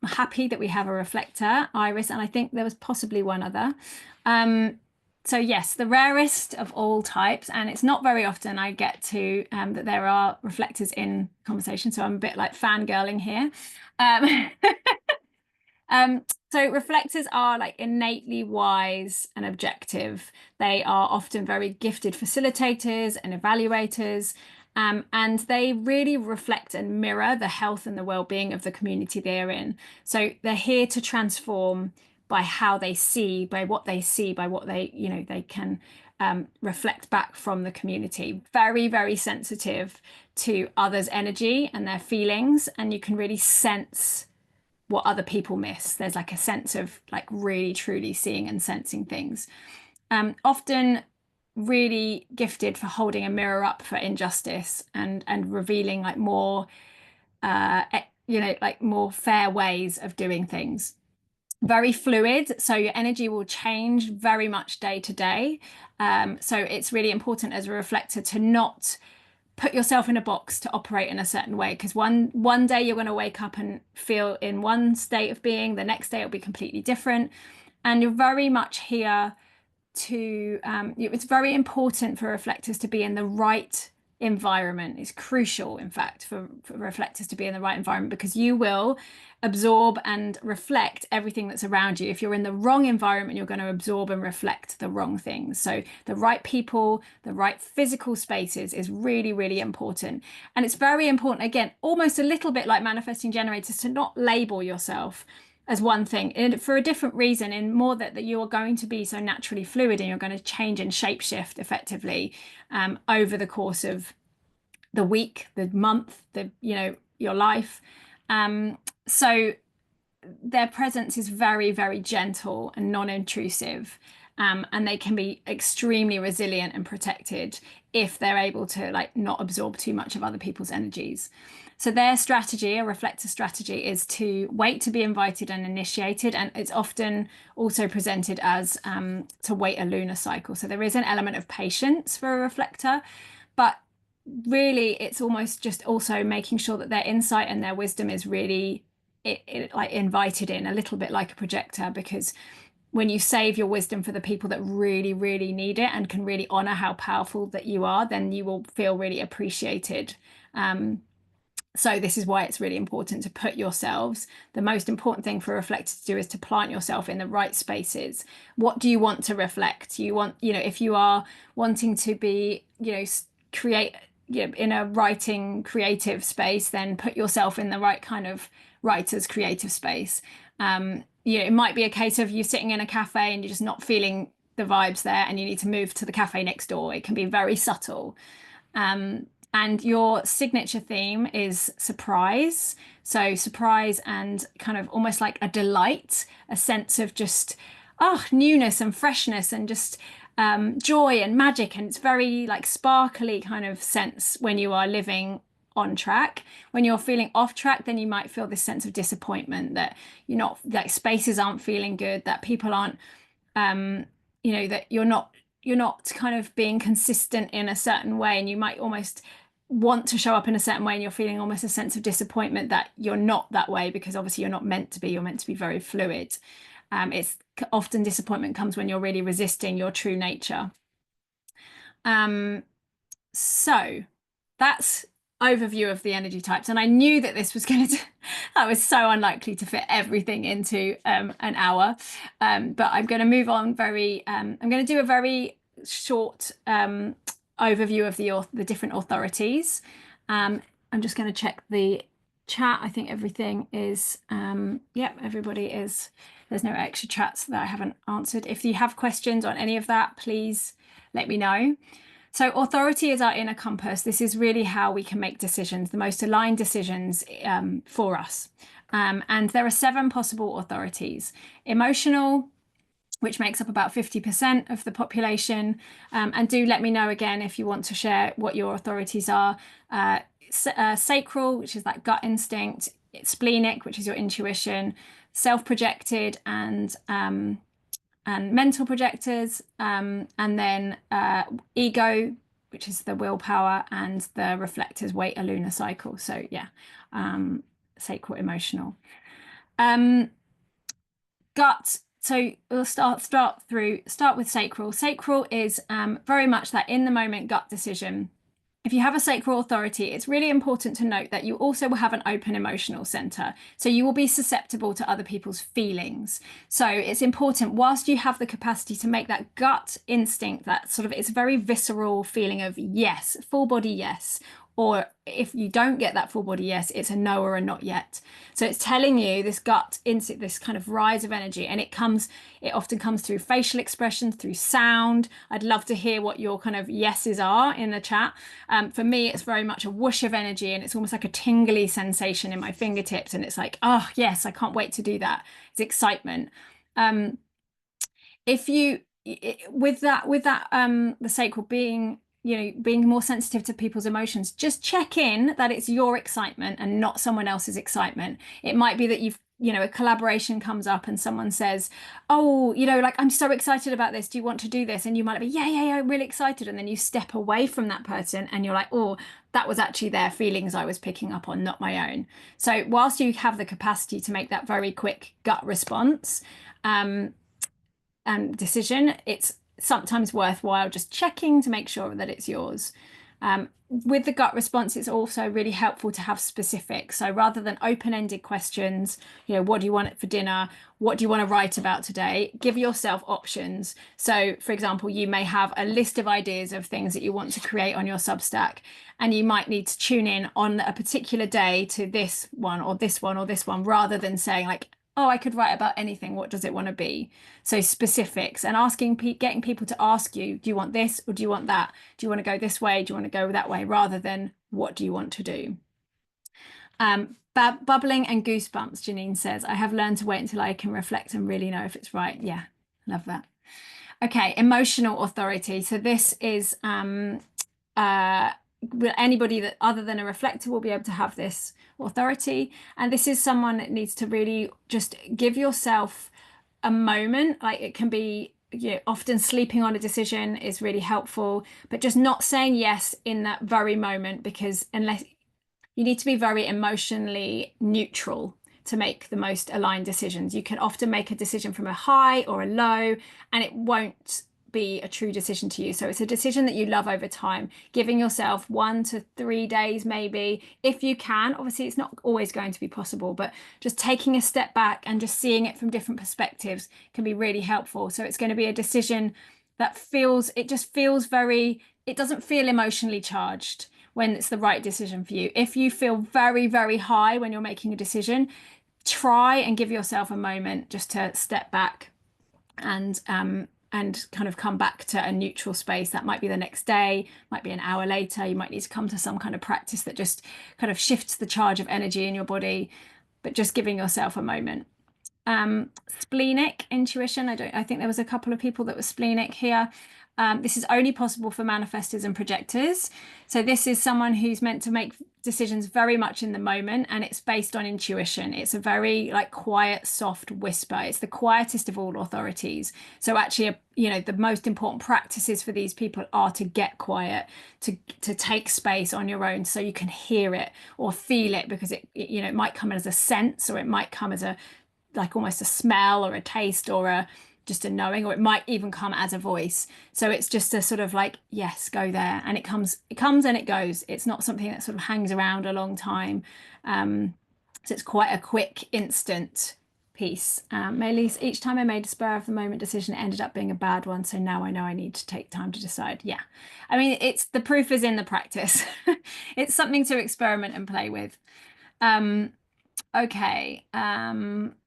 happy that we have a reflector, Iris, and I think there was possibly one other. So yes, the rarest of all types, and it's not very often I get to that there are reflectors in conversation, so I'm a bit like fangirling here. So reflectors are like innately wise and objective. They are often very gifted facilitators and evaluators, and they really reflect and mirror the health and the well-being of the community they're in. So they're here to transform by how they see, by what they see, by what they can reflect back from the community. Very, very sensitive to others' energy and their feelings, and you can really sense what other people miss. There's like a sense of like really truly seeing and sensing things. Often really gifted for holding a mirror up for injustice and revealing like more like more fair ways of doing things. Very fluid, so your energy will change very much day to day. So it's really important as a reflector to not put yourself in a box to operate in a certain way, because one day you're going to wake up and feel in one state of being, the next day it'll be completely different, and you're very much here to it's very important for reflectors to be in the right environment. It's crucial, in fact, for reflectors to be in the right environment, because you will absorb and reflect everything that's around you. If you're in the wrong environment, you're going to absorb and reflect the wrong things. So the right people, the right physical spaces is really, really important. And it's very important, again, almost a little bit like manifesting generators, to not label yourself as one thing, and for a different reason, in more that you are going to be so naturally fluid and you're going to change and shapeshift effectively over the course of the week, the month, your life. So their presence is very, very gentle and non-intrusive. And they can be extremely resilient and protected if they're able to like not absorb too much of other people's energies. So their strategy, a reflector strategy, is to wait to be invited and initiated. And it's often also presented as to wait a lunar cycle. So there is an element of patience for a reflector, but really it's almost just also making sure that their insight and their wisdom is really like invited in, a little bit like a projector, because when you save your wisdom for the people that really, really need it and can really honor how powerful that you are, then you will feel really appreciated. So this is why it's really important to put yourselves, the most important thing for a reflector to do is to plant yourself in the right spaces. What do you want to reflect? You want, if you are wanting to be, create, in a writing creative space, then put yourself in the right kind of writer's creative space. It might be a case of you sitting in a cafe and you're just not feeling the vibes there and you need to move to the cafe next door. It can be very subtle. And your signature theme is surprise. So surprise and kind of almost like a delight, a sense of just, newness and freshness and just joy and magic, and it's very like sparkly kind of sense when you are living on track. When you're feeling off track, then you might feel this sense of disappointment that you're not, like spaces aren't feeling good, that people aren't, um, that you're not kind of being consistent in a certain way, and you might almost want to show up in a certain way, and you're feeling almost a sense of disappointment that you're not that way, because obviously you're not meant to be. You're meant to be very fluid. It's often disappointment comes when you're really resisting your true nature. So that's overview of the energy types, and I knew that this was going to I was so unlikely to fit everything into an hour, but I'm going to move on I'm going to do a very short overview of the different authorities. I'm just going to check the chat. I think everything is yep, everybody is, there's no extra chats that I haven't answered. If you have questions on any of that, please let me know. So authority is our inner compass. This is really how we can make decisions, the most aligned decisions for us. And there are 7 possible authorities. Emotional, which makes up about 50% of the population. And do let me know again if you want to share what your authorities are. Sacral, which is that gut instinct. Splenic, which is your intuition. Self-projected and mental projectors, and then ego, which is the willpower, and the reflectors, Vata, lunar cycle. So yeah, sacral, emotional, gut. So we'll start with sacral. Sacral is very much that in the moment gut decision. If you have a sacral authority, it's really important to note that you also will have an open emotional center. So you will be susceptible to other people's feelings. So it's important, whilst you have the capacity to make that gut instinct, that sort of, it's a very visceral feeling of yes, full body yes. Or if you don't get that full body yes, it's a no or a not yet. So it's telling you this gut instinct, this kind of rise of energy, and it often comes through facial expressions, through sound. I'd love to hear what your kind of yeses are in the chat. For me, it's very much a whoosh of energy, and it's almost like a tingly sensation in my fingertips, and it's like, oh yes, I can't wait to do that. It's excitement. If you with that the sacral being, being more sensitive to people's emotions, just check in that it's your excitement and not someone else's excitement. It might be that a collaboration comes up and someone says, oh, like, I'm so excited about this, do you want to do this? And you might be, yeah, I'm really excited, and then you step away from that person and you're like, oh, that was actually their feelings I was picking up on, not my own. So whilst you have the capacity to make that very quick gut response decision, it's sometimes worthwhile just checking to make sure that it's yours. With the gut response, it's also really helpful to have specifics. So rather than open-ended questions, what do you want for dinner? What do you want to write about today? Give yourself options. So for example, you may have a list of ideas of things that you want to create on your Substack, and you might need to tune in on a particular day to this one or this one or this one, rather than saying like, oh, I could write about anything. What does it want to be? So specifics, and getting people to ask you, do you want this or do you want that? Do you want to go this way? Do you want to go that way? Rather than what do you want to do? Bubbling and goosebumps, Janine says, I have learned to wait until I can reflect and really know if it's right. Yeah, love that. Okay, emotional authority. So this is anybody that other than a reflector will be able to have this authority, and this is someone that needs to really just give yourself a moment. Like, it can be, often sleeping on a decision is really helpful, but just not saying yes in that very moment, because unless you need to be very emotionally neutral to make the most aligned decisions. You can often make a decision from a high or a low, and it won't be a true decision to you. So it's a decision that you love over time, giving yourself 1 to 3 days, maybe, if you can. Obviously, it's not always going to be possible, but just taking a step back and just seeing it from different perspectives can be really helpful. So it's going to be a decision that it doesn't feel emotionally charged when it's the right decision for you. If you feel very, very high when you're making a decision, try and give yourself a moment just to step back and kind of come back to a neutral space. That might be the next day, might be an hour later. You might need to come to some kind of practice that just kind of shifts the charge of energy in your body, but just giving yourself a moment. Splenic intuition. I think there was a couple of people that were splenic here. This is only possible for manifestors and projectors. So this is someone who's meant to make decisions very much in the moment, and it's based on intuition. It's a very like quiet, soft whisper. It's the quietest of all authorities. So actually, the most important practices for these people are to get quiet, to take space on your own so you can hear it or feel it, because it might come as a sense, or it might come as a like almost a smell or a taste or a just a knowing, or it might even come as a voice. So it's just a sort of like, yes, go there. And it comes and it goes. It's not something that sort of hangs around a long time. So it's quite a quick, instant piece. Maylis, each time I made a spur of the moment decision, it ended up being a bad one. So now I know I need to take time to decide. Yeah. I mean, it's the proof is in the practice. It's something to experiment and play with. Okay.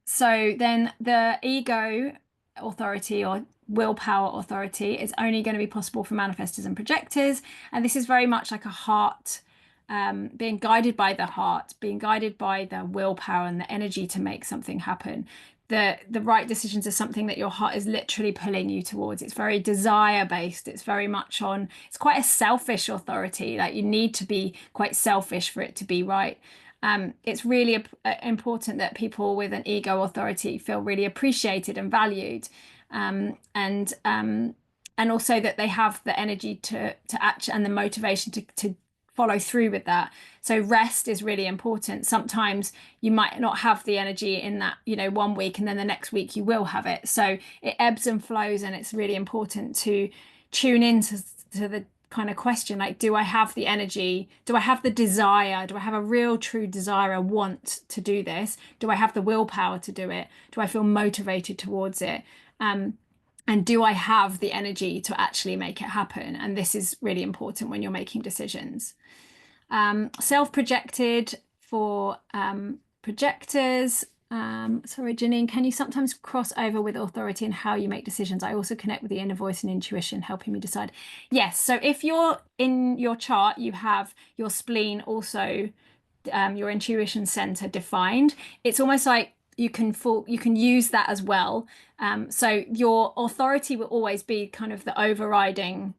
So then the ego authority or willpower authority is only going to be possible for manifestors and projectors. And this is very much like a heart, being guided by the heart, being guided by the willpower and the energy to make something happen. The right decisions are something that your heart is literally pulling you towards. It's very desire based. It's very much it's quite a selfish authority. Like you need to be quite selfish for it to be right. It's really important that people with an ego authority feel really appreciated and valued, and also that they have the energy to act and the motivation to follow through with that. So rest is really important. Sometimes you might not have the energy in that, 1 week, and then the next week you will have it. So it ebbs and flows, and it's really important to tune into the kind of question, like, do I have the energy? Do I have the desire? Do I have a real true desire, a want to do this? Do I have the willpower to do it? Do I feel motivated towards it? And do I have the energy to actually make it happen? And this is really important when you're making decisions. Self-projected for projectors. Sorry, Janine, can you sometimes cross over with authority in how you make decisions? I also connect with the inner voice and intuition, helping me decide. Yes, so if you're in your chart, you have your spleen also, your intuition center defined. It's almost like you can use that as well. So your authority will always be kind of the overriding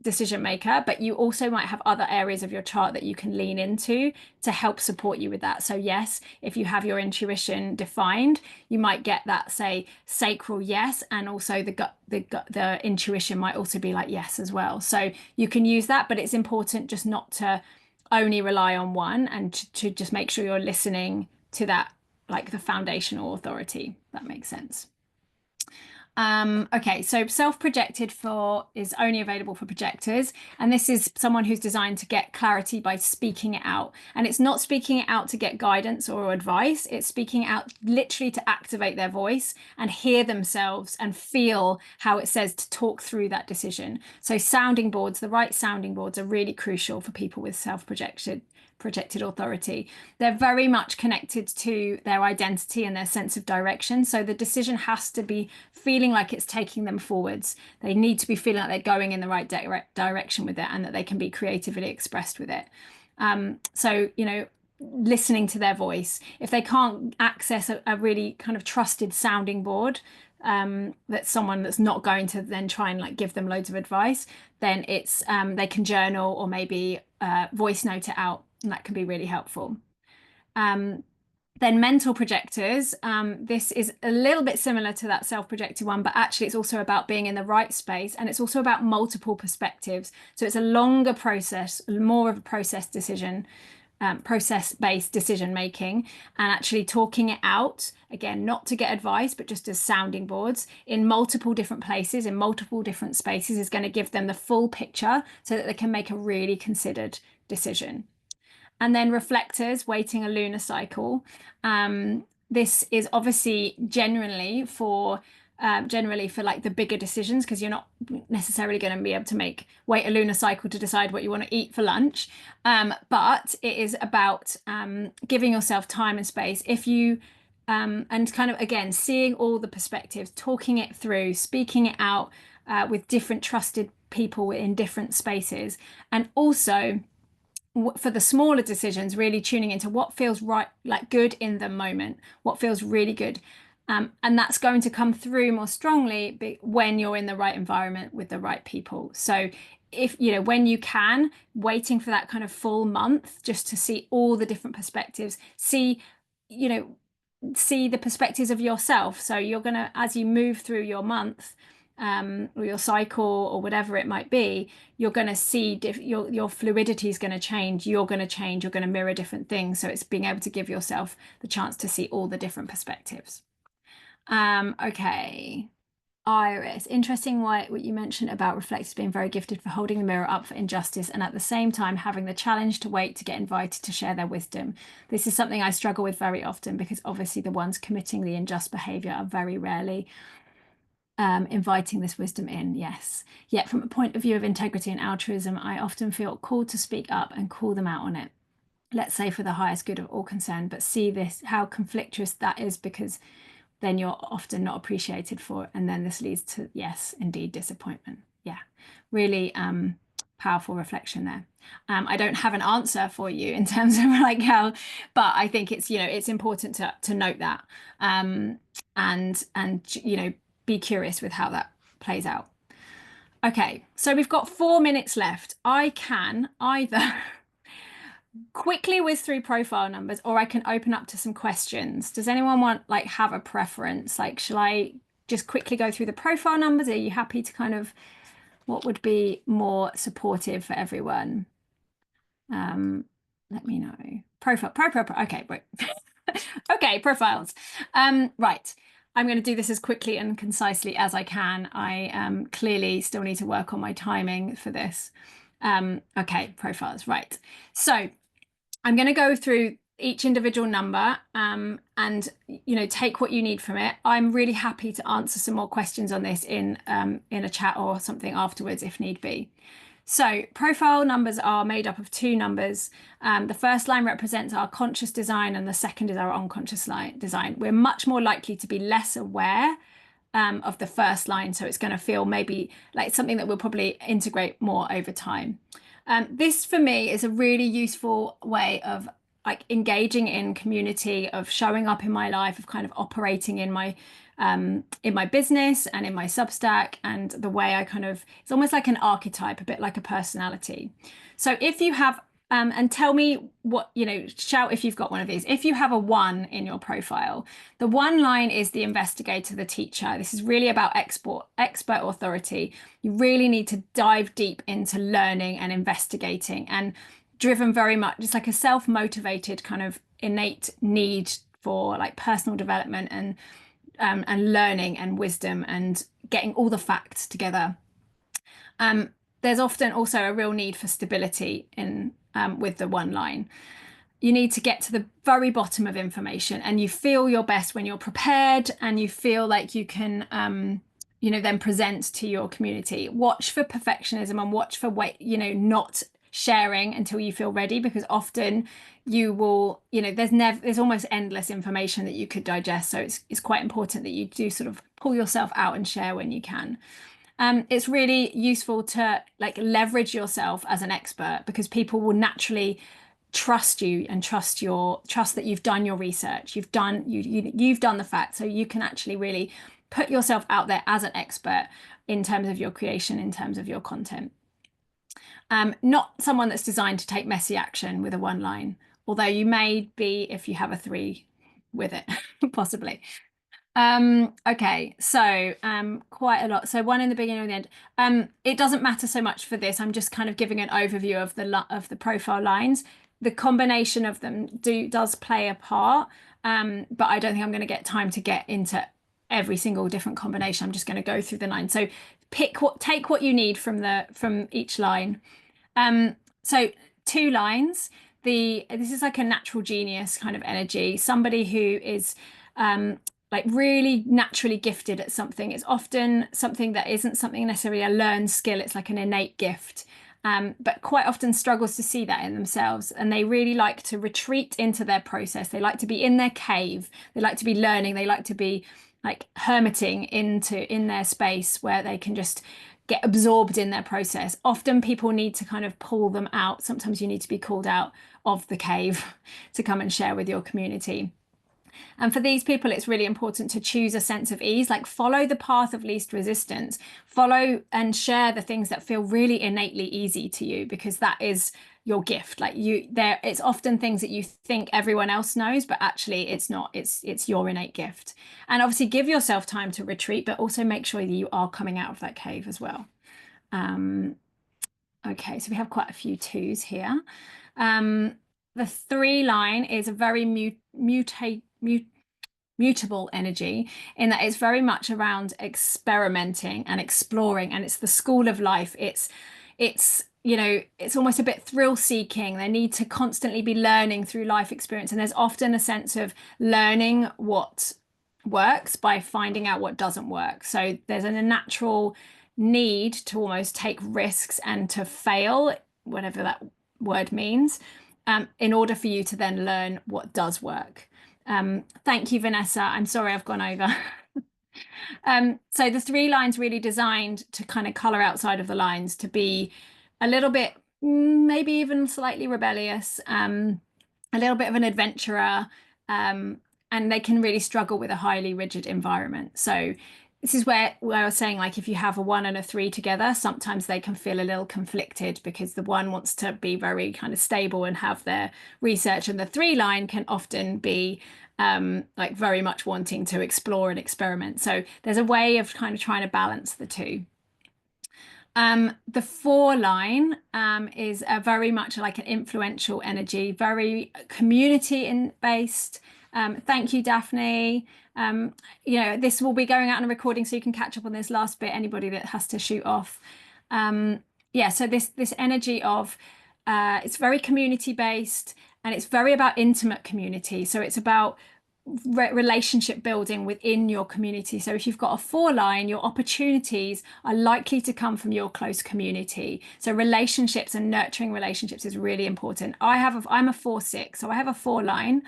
decision maker, but you also might have other areas of your chart that you can lean into to help support you with that. So yes, if you have your intuition defined, you might get that, say, sacral yes, and also the intuition might also be like yes as well. So you can use that, but it's important just not to only rely on one, and to just make sure you're listening to that, like the foundational authority. That makes sense. Okay, so self-projected is only available for projectors, and this is someone who's designed to get clarity by speaking it out. And it's not speaking it out to get guidance or advice, it's speaking out literally to activate their voice and hear themselves and feel how it says to talk through that decision. So sounding boards, the right sounding boards, are really crucial for people with self-projected authority. They're very much connected to their identity and their sense of direction. So the decision has to be feeling like it's taking them forwards. They need to be feeling like they're going in the right direction with it, and that they can be creatively expressed with it. So, listening to their voice. If they can't access a really kind of trusted sounding board, that's someone that's not going to then try and like give them loads of advice, then it's they can journal or maybe voice note it out, and that can be really helpful. Then mental projectors, this is a little bit similar to that self-projected one, but actually it's also about being in the right space, and it's also about multiple perspectives. So it's a longer process, more of a process-based decision making, and actually talking it out, again, not to get advice, but just as sounding boards in multiple different places, in multiple different spaces, is going to give them the full picture so that they can make a really considered decision. And then reflectors, waiting a lunar cycle. This is obviously generally for like the bigger decisions, because you're not necessarily going to be able to wait a lunar cycle to decide what you want to eat for lunch. But it is about giving yourself time and space. If you and kind of, again, seeing all the perspectives, talking it through, speaking it out with different trusted people in different spaces, and also for the smaller decisions, really tuning into what feels right, like good in the moment, what feels really good. And that's going to come through more strongly when you're in the right environment with the right people. So if, when you can, waiting for that kind of full month just to see all the different perspectives, you know, see the perspectives of yourself. So you're going to, as you move through your month, or your cycle or whatever it might be, you're going to see your fluidity is going to change. You're going to change. You're going to mirror different things. So it's being able to give yourself the chance to see all the different perspectives. Okay. Iris, interesting what you mentioned about reflectors being very gifted for holding the mirror up for injustice and at the same time having the challenge to wait to get invited to share their wisdom. This is something I struggle with very often because obviously the ones committing the unjust behavior are very rarely inviting this wisdom in. Yes. Yet from a point of view of integrity and altruism, I often feel called to speak up and call them out on it. Let's say for the highest good of all concerned, but see this, how conflictuous that is because then you're often not appreciated for it. And then this leads to, yes, indeed, disappointment. Yeah, really powerful reflection there. I don't have an answer for you in terms of like how, but I think it's, it's important to note that and be curious with how that plays out. Okay, so we've got 4 minutes left. I can either quickly whiz through profile numbers or I can open up to some questions. Does anyone want have a preference? Shall I just quickly go through the profile numbers? Are you happy to what would be more supportive for everyone? Let me know. Profile. Okay, wait. Okay, profiles. Right. I'm going to do this as quickly and concisely as I can. I clearly still need to work on my timing for this. Okay, profiles. Right. So I'm going to go through each individual number and take what you need from it. I'm really happy to answer some more questions on this in a chat or something afterwards if need be. So profile numbers are made up of 2 numbers. The first line represents our conscious design and the second is our unconscious design. We're much more likely to be less aware of the first line, so it's going to feel maybe like something that we'll probably integrate more over time. This for me is a really useful way of engaging in community, of showing up in my life, of kind of operating in my business and in my Substack, and the way I it's almost like an archetype, a bit like a personality. So if you have and tell me what, shout if you've got one of these. If you have a 1 in your profile, the 1 line is the investigator, the teacher. This is really about expert authority. You really need to dive deep into learning and investigating and driven very much, it's like a self-motivated kind of innate need for personal development and learning and wisdom and getting all the facts together. There's often also a real need for stability in with the 1 line. You need to get to the very bottom of information, and you feel your best when you're prepared and you feel like you can then present to your community. Watch for perfectionism and watch for not sharing until you feel ready, because often you will, there's almost endless information that you could digest. So it's quite important that you do sort of pull yourself out and share when you can. It's really useful to leverage yourself as an expert, because people will naturally trust you and trust that you've done your research, you've done the facts, so you can actually really put yourself out there as an expert in terms of your creation, in terms of your content. Not someone that's designed to take messy action with a 1 line, although you may be if you have a 3 with it, possibly. Okay, so quite a lot. So 1 in the beginning and the end. It doesn't matter so much for this. I'm just kind of giving an overview of the profile lines. The combination of them does play a part, but I don't think I'm going to get time to get into every single different combination. I'm just going to go through the 9. So take what you need from each line. So 2 lines. This is like a natural genius kind of energy. Somebody who is really naturally gifted at something. It's often something that isn't something necessarily a learned skill. It's like an innate gift, but quite often struggles to see that in themselves. And they really like to retreat into their process. They like to be in their cave. They like to be learning. They like to be hermiting in their space where they can just get absorbed in their process. Often people need to kind of pull them out. Sometimes you need to be called out of the cave to come and share with your community. And for these people, it's really important to choose a sense of ease, like follow the path of least resistance, follow and share the things that feel really innately easy to you, because that is your gift. Like it's often things that you think everyone else knows, but actually it's not. It's your innate gift. And obviously give yourself time to retreat, but also make sure that you are coming out of that cave as well. Um, okay, so we have quite a few twos here. Um, the 3 line is a very mutable energy, in that it's very much around experimenting and exploring, and it's the school of life. It's almost a bit thrill seeking. They need to constantly be learning through life experience, and there's often a sense of learning what works by finding out what doesn't work. So there's a natural need to almost take risks and to fail, whatever that word means, in order for you to then learn what does work. Thank you, Vanessa. I'm sorry I've gone over. So the 3 lines really designed to kind of color outside of the lines, to be a little bit, maybe even slightly rebellious, a little bit of an adventurer, and they can really struggle with a highly rigid environment. So this is where I was saying, like, if you have a 1 and a 3 together, sometimes they can feel a little conflicted, because the 1 wants to be very kind of stable and have their research, and the 3 line can often be like very much wanting to explore and experiment. So there's a way of kind of trying to balance the two. The 4 line is a very much like an influential energy, very community based. Thank you, Daphne. This will be going out on a recording, so you can catch up on this last bit, anybody that has to shoot off. Yeah, so this energy of it's very community based, and it's very about intimate community. So it's about relationship building within your community. So if you've got a 4 line, your opportunities are likely to come from your close community. So relationships and nurturing relationships is really important. I'm a 4/6, so I have a 4 line.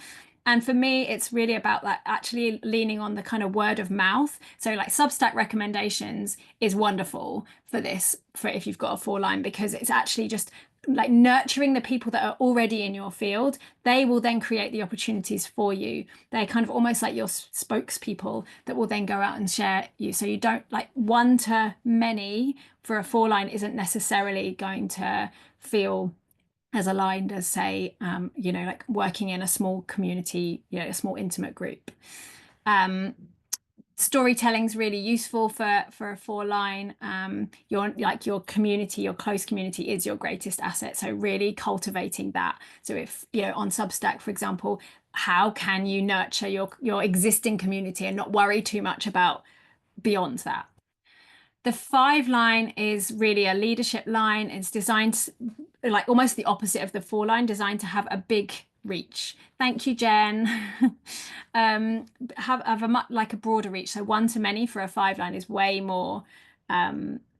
And for me, it's really about that, actually leaning on the kind of word of mouth. So like Substack recommendations is wonderful for this, for if you've got a 4 line, because it's actually just like nurturing the people that are already in your field. They will then create the opportunities for you. They're kind of almost like your spokespeople that will then go out and share you. So you don't, like, one to many for a 4 line isn't necessarily going to feel as aligned as, say, like working in a small community, a small intimate group. Storytelling is really useful for a 4 line. Your community, your close community is your greatest asset. So really cultivating that. So if, on Substack, for example, how can you nurture your existing community and not worry too much about beyond that? The 5 line is really a leadership line. It's designed like almost the opposite of the 4 line, designed to have a big reach. Thank you, Jen. Have a broader reach. So 1 to many for a 5 line is way more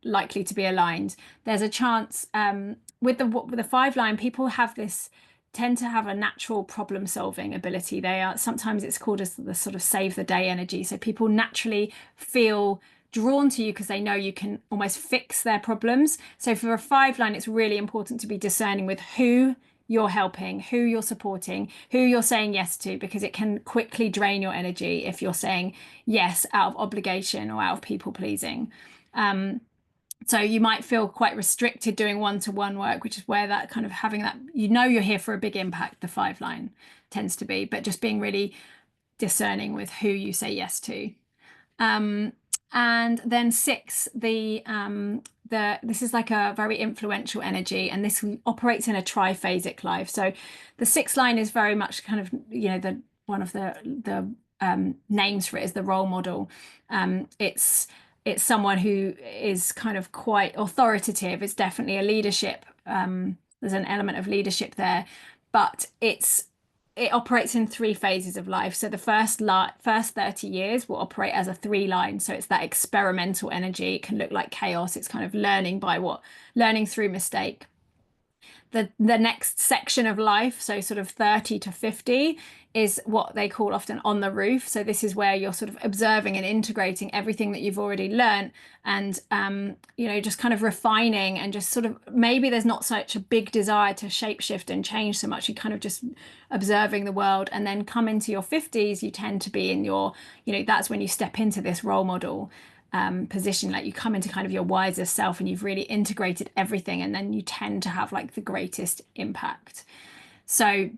likely to be aligned. There's a chance with the 5 line, people tend to have a natural problem solving ability. Sometimes it's called as the sort of save the day energy. So people naturally feel drawn to you because they know you can almost fix their problems. So for a 5 line, it's really important to be discerning with who you're helping, who you're supporting, who you're saying yes to, because it can quickly drain your energy if you're saying yes out of obligation or out of people pleasing. So you might feel quite restricted doing 1-to-1 work, which is where that kind of having that, you're here for a big impact, the 5 line tends to be, but just being really discerning with who you say yes to. And then 6, this is like a very influential energy, and this operates in a triphasic life. So the 6 line is very much kind of, one of the names for it is the role model. It's someone who is kind of quite authoritative. It's definitely a leadership. There's an element of leadership there, but it operates in 3 phases of life. So the first 30 years will operate as a 3 line. So it's that experimental energy. It can look like chaos. It's kind of learning through mistake. the next section of life, so sort of 30 to 50, is what they call often on the roof. So this is where you're sort of observing and integrating everything that you've already learned, and just kind of refining, and just sort of, maybe there's not such a big desire to shapeshift and change so much. You kind of just observing the world, and then come into your 50s, you tend to be in your, that's when you step into this role model position. Like you come into kind of your wiser self, and you've really integrated everything, and then you tend to have like the greatest impact. So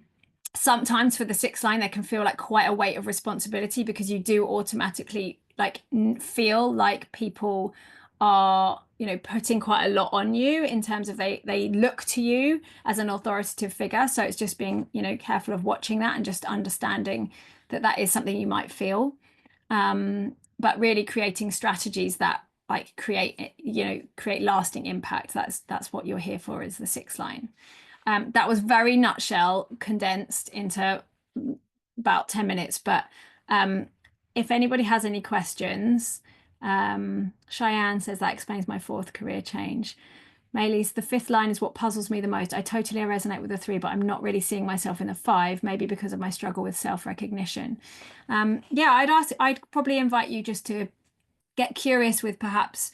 sometimes for the sixth line, there can feel like quite a weight of responsibility, because you do automatically like feel like people are, putting quite a lot on you, in terms of they look to you as an authoritative figure. So it's just being, careful of watching that, and just understanding that that is something you might feel. But really creating strategies that like create lasting impact. That's what you're here for, is the sixth line. That was very nutshell condensed into about 10 minutes. But if anybody has any questions, Cheyenne says that explains my fourth career change. Maylis, the fifth line is what puzzles me the most. I totally resonate with the three, but I'm not really seeing myself in the five, maybe because of my struggle with self-recognition. Yeah, I'd probably invite you just to get curious with, perhaps,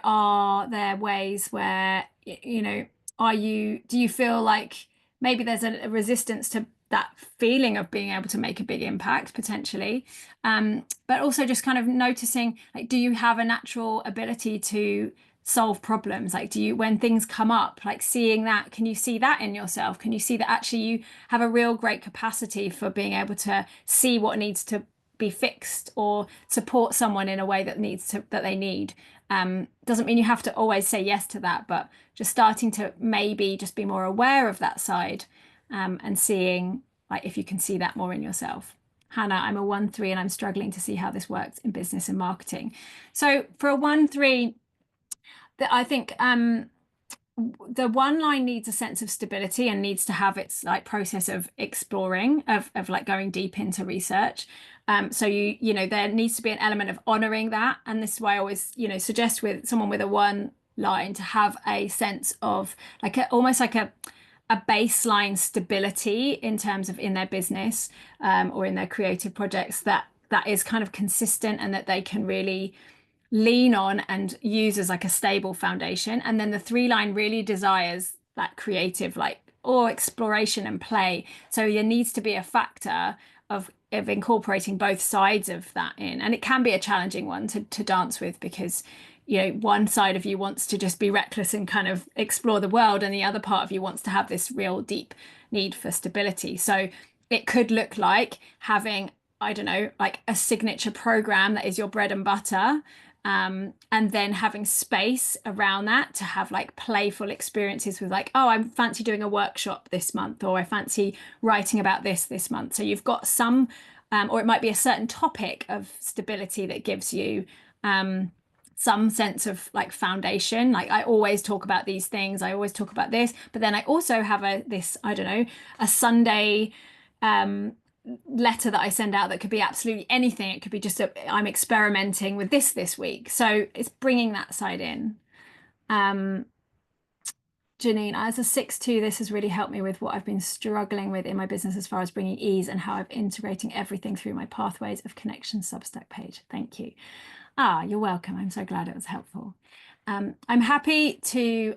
are there ways where, do you feel like maybe there's a resistance to that feeling of being able to make a big impact potentially? But also just kind of noticing, like, do you have a natural ability to solve problems? Like, do you, when things come up, like seeing that, can you see that in yourself? Can you see that actually you have a real great capacity for being able to see what needs to be fixed, or support someone in a way that they need? Doesn't mean you have to always say yes to that, but just starting to maybe just be more aware of that side, and seeing like if you can see that more in yourself. Hannah, I'm a 1-3 and I'm struggling to see how this works in business and marketing. So for a 1-3, I think the one line needs a sense of stability, and needs to have its like process of exploring, of like going deep into research. So there needs to be an element of honoring that. And this is why I always, suggest with someone with a 1 line to have a sense of like almost like a baseline stability in terms of in their business, or in their creative projects, that is kind of consistent, and that they can really lean on and use as like a stable foundation. And then the 3 line really desires that creative, like, or exploration and play. So there needs to be a factor of incorporating both sides of that in. And it can be a challenging one to dance with, because one side of you wants to just be reckless and kind of explore the world, and the other part of you wants to have this real deep need for stability. So it could look like having, I don't know, like a signature program that is your bread and butter, and then having space around that to have like playful experiences with, like, oh, I fancy doing a workshop this month, or I fancy writing about this month. So you've got some, or it might be a certain topic of stability that gives you some sense of like foundation. Like, I always talk about these things, I always talk about this, but then I also have I don't know, a Sunday letter that I send out that could be absolutely anything. It could be just I'm experimenting with this week. So it's bringing that side in. Janine, as a 6-2, this has really helped me with what I've been struggling with in my business, as far as bringing ease and how I'm integrating everything through my Pathways of Connection Substack page. Thank you. You're welcome. I'm so glad it was helpful. I'm happy to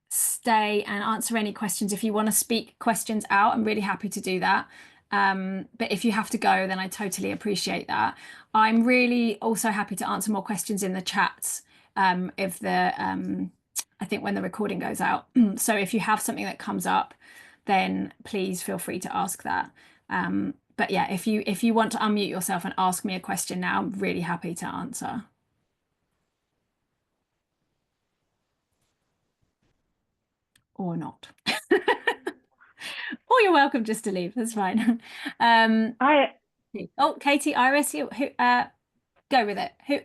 stay and answer any questions. If you want to speak questions out, I'm really happy to do that. But if you have to go, then I totally appreciate that. I'm really also happy to answer more questions in the chats, if I think when the recording goes out. So if you have something that comes up, then please feel free to ask that. But yeah, if you want to unmute yourself and ask me a question now, I'm really happy to answer. Or not. Or you're welcome just to leave. That's fine. Oh, Katie, Iris, who go with it. Who?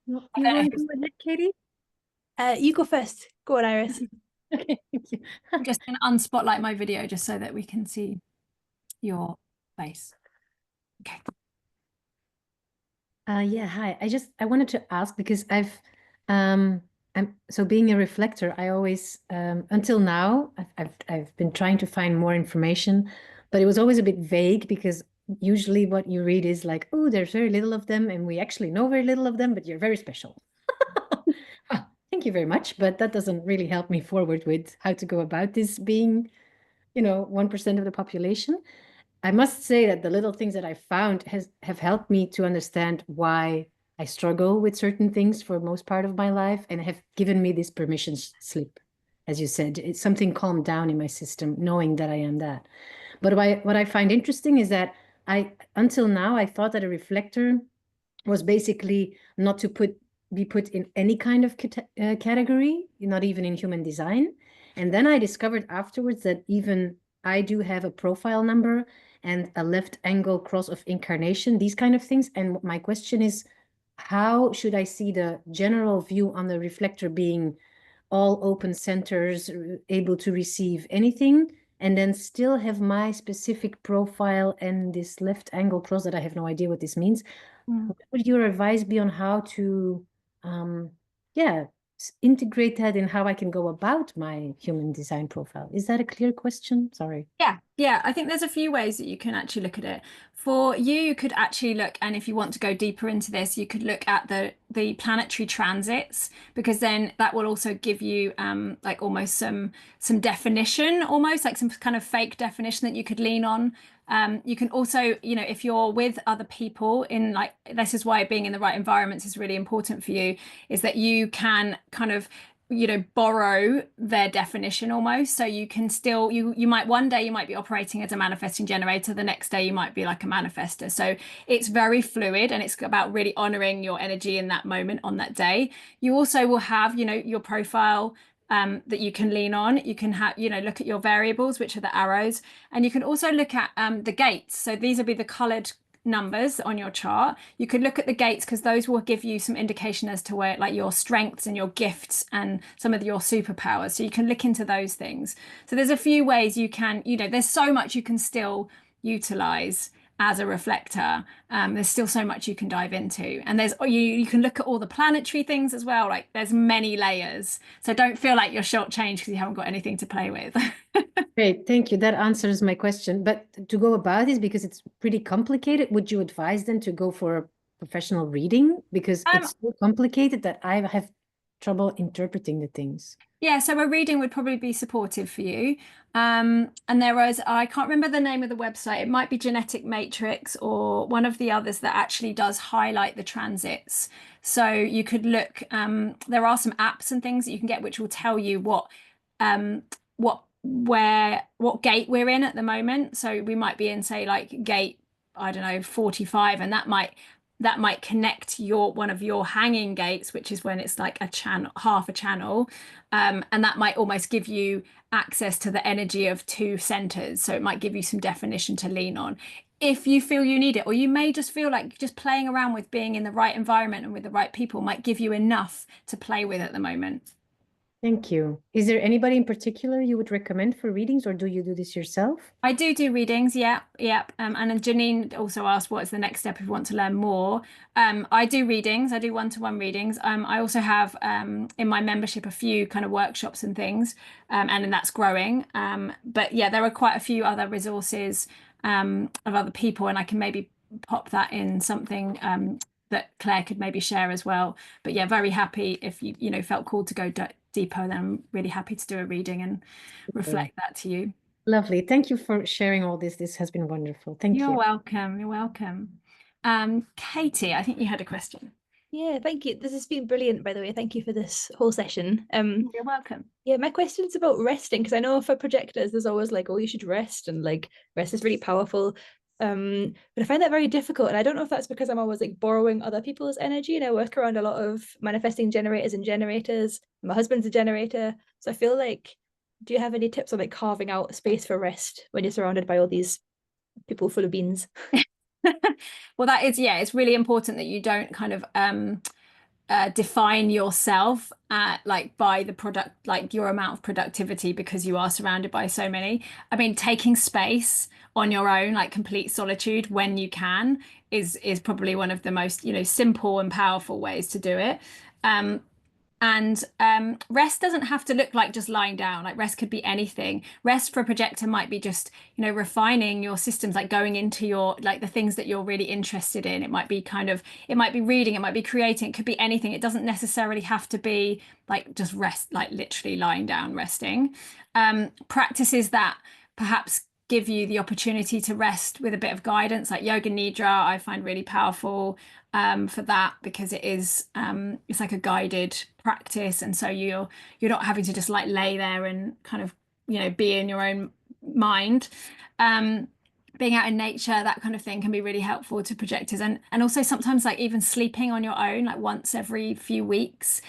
You want to go with it, Katie? You go first. Go on, Iris. Okay, thank you. I'm just going to unspotlight my video just so that we can see your face. Okay. Yeah, hi. I wanted to ask, because I've So being a reflector, I always, until now, I've been trying to find more information, but it was always a bit vague because usually what you read is like, oh, there's very little of them, and we actually know very little of them, but you're very special. Ah, thank you very much, but that doesn't really help me forward with how to go about this being, 1% of the population. I must say that the little things that I found have helped me to understand why I struggle with certain things for most part of my life and have given me this permission slip. As you said, it's something calmed down in my system, knowing that I am that. But what I find interesting is that until now, I thought that a reflector was basically not to be put in any kind of category, not even in human design. And then I discovered afterwards that even I do have a profile number and a left angle cross of incarnation, these kind of things. And my question is, how should I see the general view on the reflector being all open centers, able to receive anything, and then still have my specific profile and this left angle cross that I have no idea what this means? What would your advice be on how to, um, yeah, integrate that in how I can go about my human design profile? Is that a clear question? Sorry. Yeah, I think there's a few ways that you can actually look at it. For you, you could actually look, and if you want to go deeper into this, you could look at the planetary transits, because then that will also give you like almost some definition, almost like some kind of fake definition that you could lean on. You can also, if you're with other people in like, this is why being in the right environments is really important for you, is that you can kind of borrow their definition almost. So you can still, you might one day you might be operating as a manifesting generator, the next day you might be like a manifester. So it's very fluid, and it's about really honoring your energy in that moment on that day. You also will have your profile that you can lean on. You can have look at your variables, which are the arrows, and you can also look at the gates. So these will be the colored numbers on your chart. You could look at the gates because those will give you some indication as to where like your strengths and your gifts and some of your superpowers. So you can look into those things. So there's a few ways you can, there's so much you can still utilize as a reflector. There's still so much you can dive into, and you can look at all the planetary things as well. Like there's many layers, so don't feel like you're shortchanged because you haven't got anything to play with. Great, thank you. That answers my question. But to go about this, because it's pretty complicated, would you advise them to go for a professional reading? Because Um, it's so complicated that I have trouble interpreting the things. Yeah, so a reading would probably be supportive for you. And I can't remember the name of the website. It might be Genetic Matrix or one of the others that actually does highlight the transits. So you could look, there are some apps and things that you can get which will tell you what gate we're in at the moment. So we might be in, say, like gate, I don't know, 45, and that might connect one of your hanging gates, which is when it's like a channel, half a channel, and that might almost give you access to the energy of two centers. So it might give you some definition to lean on if you feel you need it, or you may just feel like just playing around with being in the right environment and with the right people might give you enough to play with at the moment. Thank you. Is there anybody in particular you would recommend for readings, or do you do this yourself? I do readings, yeah, yeah. And then Janine also asked what is the next step if you want to learn more. I do readings. I do one-to-one readings. I also have in my membership a few kind of workshops and things, and then that's growing. But yeah, there are quite a few other resources of other people, and I can maybe pop that in something that Claire could maybe share as well. But yeah, very happy if you felt called to go deeper. Then I'm really happy to do a reading and Okay. reflect that to you. Lovely. Thank you for sharing all this. This has been wonderful. Thank You're you. welcome. You're welcome. Katie, I think you had a question. Yeah, thank you. This has been brilliant, by the way. Thank you for this whole session. You're welcome. Yeah, my question's about resting, because I know for projectors, there's always like, oh, you should rest, and like rest is really powerful. But I find that very difficult, and I don't know if that's because I'm always like borrowing other people's energy, and I work around a lot of manifesting generators and generators. My husband's a generator, so I feel like, do you have any tips on like carving out space for rest when you're surrounded by all these people full of beans? Well, that is, yeah, it's really important that you don't kind of define yourself like by the product, like your amount of productivity, because you are surrounded by so many. I mean, taking space on your own, like complete solitude when you can, is probably one of the most, simple and powerful ways to do it. And rest doesn't have to look like just lying down. Like rest could be anything. Rest for a projector might be just, refining your systems, like going into your, like the things that you're really interested in. It might be it might be reading, it might be creating, it could be anything. It doesn't necessarily have to be like just rest, like literally lying down, resting. Practices that perhaps give you the opportunity to rest with a bit of guidance, like yoga nidra, I find really powerful for that, because it is it's like a guided practice, and so you're not having to just like lay there and kind of be in your own mind. Being out in nature, that kind of thing, can be really helpful to projectors, and also sometimes like even sleeping on your own, like once every few weeks,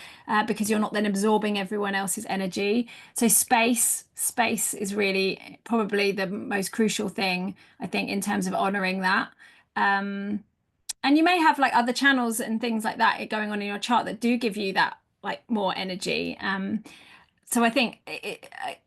because you're not then absorbing everyone else's energy. So space is really probably the most crucial thing, I think, in terms of honoring that. And you may have like other channels and things like that going on in your chart that do give you that like more energy. So I think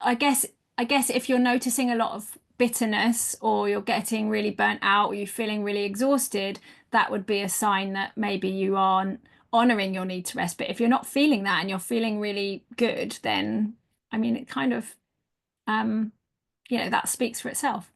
I guess if you're noticing a lot of bitterness, or you're getting really burnt out, or you're feeling really exhausted, that would be a sign that maybe you aren't honoring your need to rest. But if you're not feeling that and you're feeling really good, then I mean, it kind of that speaks for itself.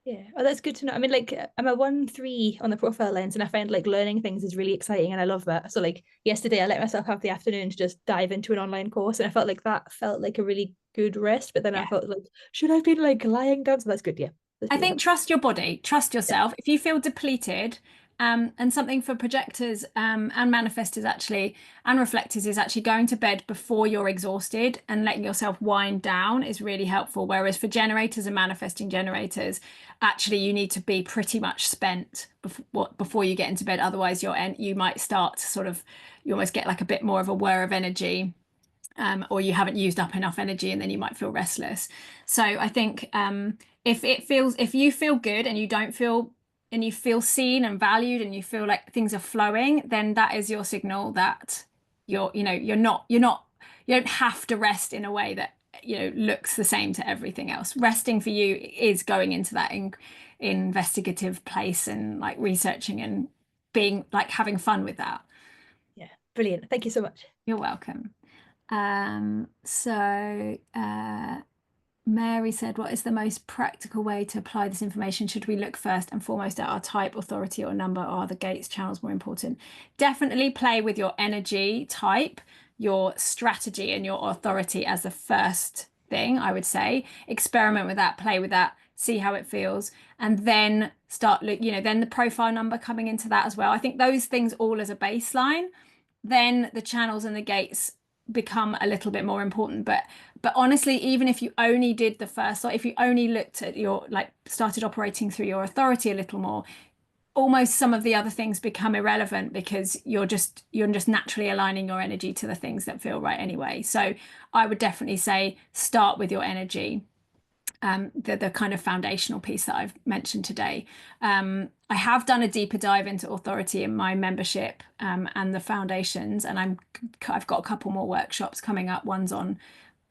Yeah. Oh, that's good to know. I mean, like I'm a 1-3 on the profile lens, and I find like learning things is really exciting, and I love that. So like yesterday I let myself have the afternoon to just dive into an online course, and I felt like that felt like a really good rest. But then I Yeah. felt like, should I have been like lying down? So that's good. Yeah. That's I really think helpful. trust your body, trust yourself. If you feel depleted, and something for projectors and manifestors actually, and reflectors, is actually going to bed before you're exhausted and letting yourself wind down is really helpful. Whereas for generators and manifesting generators, actually you need to be pretty much spent before you get into bed. Otherwise, you might start to sort of, you almost get like a bit more of a whir of energy, or you haven't used up enough energy, and then you might feel restless. So I think if you feel good and you feel seen and valued, and you feel like things are flowing, then that is your signal that you don't have to rest in a way that looks the same to everything else. Resting for you is going into that investigative place, and like researching and being like having fun with that. Yeah. Brilliant. Thank you so much. You're welcome. So Mary said, what is the most practical way to apply this information? Should we look first and foremost at our type, authority, or number? Or are the gates channels more important? Definitely play with your energy type, your strategy, and your authority as the first thing, I would say. Experiment with that, play with that, see how it feels, and then then the profile number coming into that as well. I think those things all as a baseline. Then the channels and the gates become a little bit more important. But honestly, even if you only did the first, like if you only looked at your, like started operating through your authority a little more, almost some of the other things become irrelevant, because you're just naturally aligning your energy to the things that feel right anyway. So I would definitely say start with your energy. The kind of foundational piece that I've mentioned today. I have done a deeper dive into authority in my membership, and the foundations, and I've got a couple more workshops coming up. One's on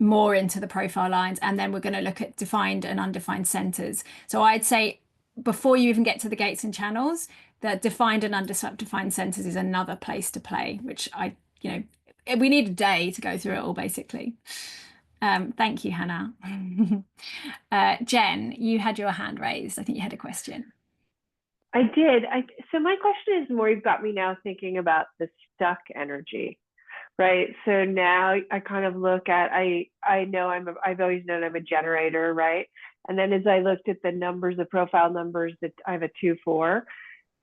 more into the profile lines, and then we're going to look at defined and undefined centers. So I'd say before you even get to the gates and channels, the defined and undefined centers is another place to play, which we need a day to go through it all, basically. Thank you, Hannah. Jen, you had your hand raised. I think you had a question. I did. So my question is more, you've got me now thinking about the stuck energy, right? So now I kind of look at, I know I've always known I'm a generator, right? And then as I looked at the numbers, the profile numbers, that I have a 2-4,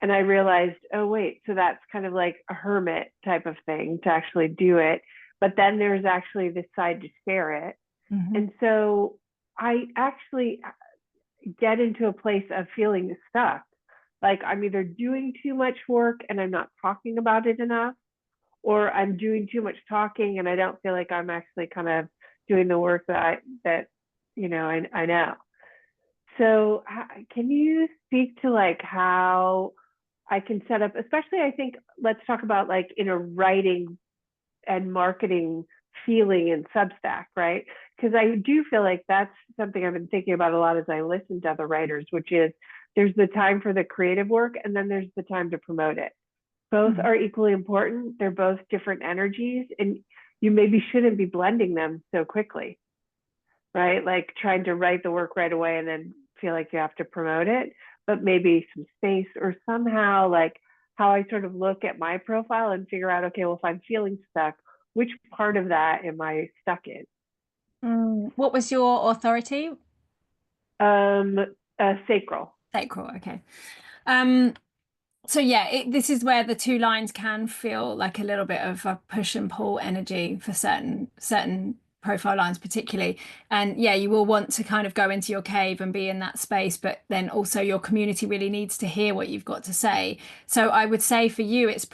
and I realized, oh wait, so that's kind of like a hermit type of thing to actually do it. But then there's actually this side to share it. Mm-hmm. And so I actually get into a place of feeling stuck. Like I'm either doing too much work and I'm not talking about it enough, or I'm doing too much talking and I don't feel like I'm actually kind of doing the work that I know. So can you speak to like how I can set up, especially I think, let's talk about like in a writing and marketing feeling in Substack, right? Because I do feel like that's something I've been thinking about a lot as I listen to other writers, which is there's the time for the creative work and then there's the time to promote it. Both are equally important. They're both different energies. And you maybe shouldn't be blending them so quickly, right? Like trying to write the work right away and then feel like you have to promote it, but maybe some space, or somehow like how I sort of look at my profile and figure out, okay, well, if I'm feeling stuck, which part of that am I stuck in? What was your authority? Um, Sacral. Sacral, okay. So yeah, this is where the two lines can feel like a little bit of a push and pull energy for certain profile lines particularly. And yeah, you will want to kind of go into your cave and be in that space, but then also your community really needs to hear what you've got to say. So I would say for you, it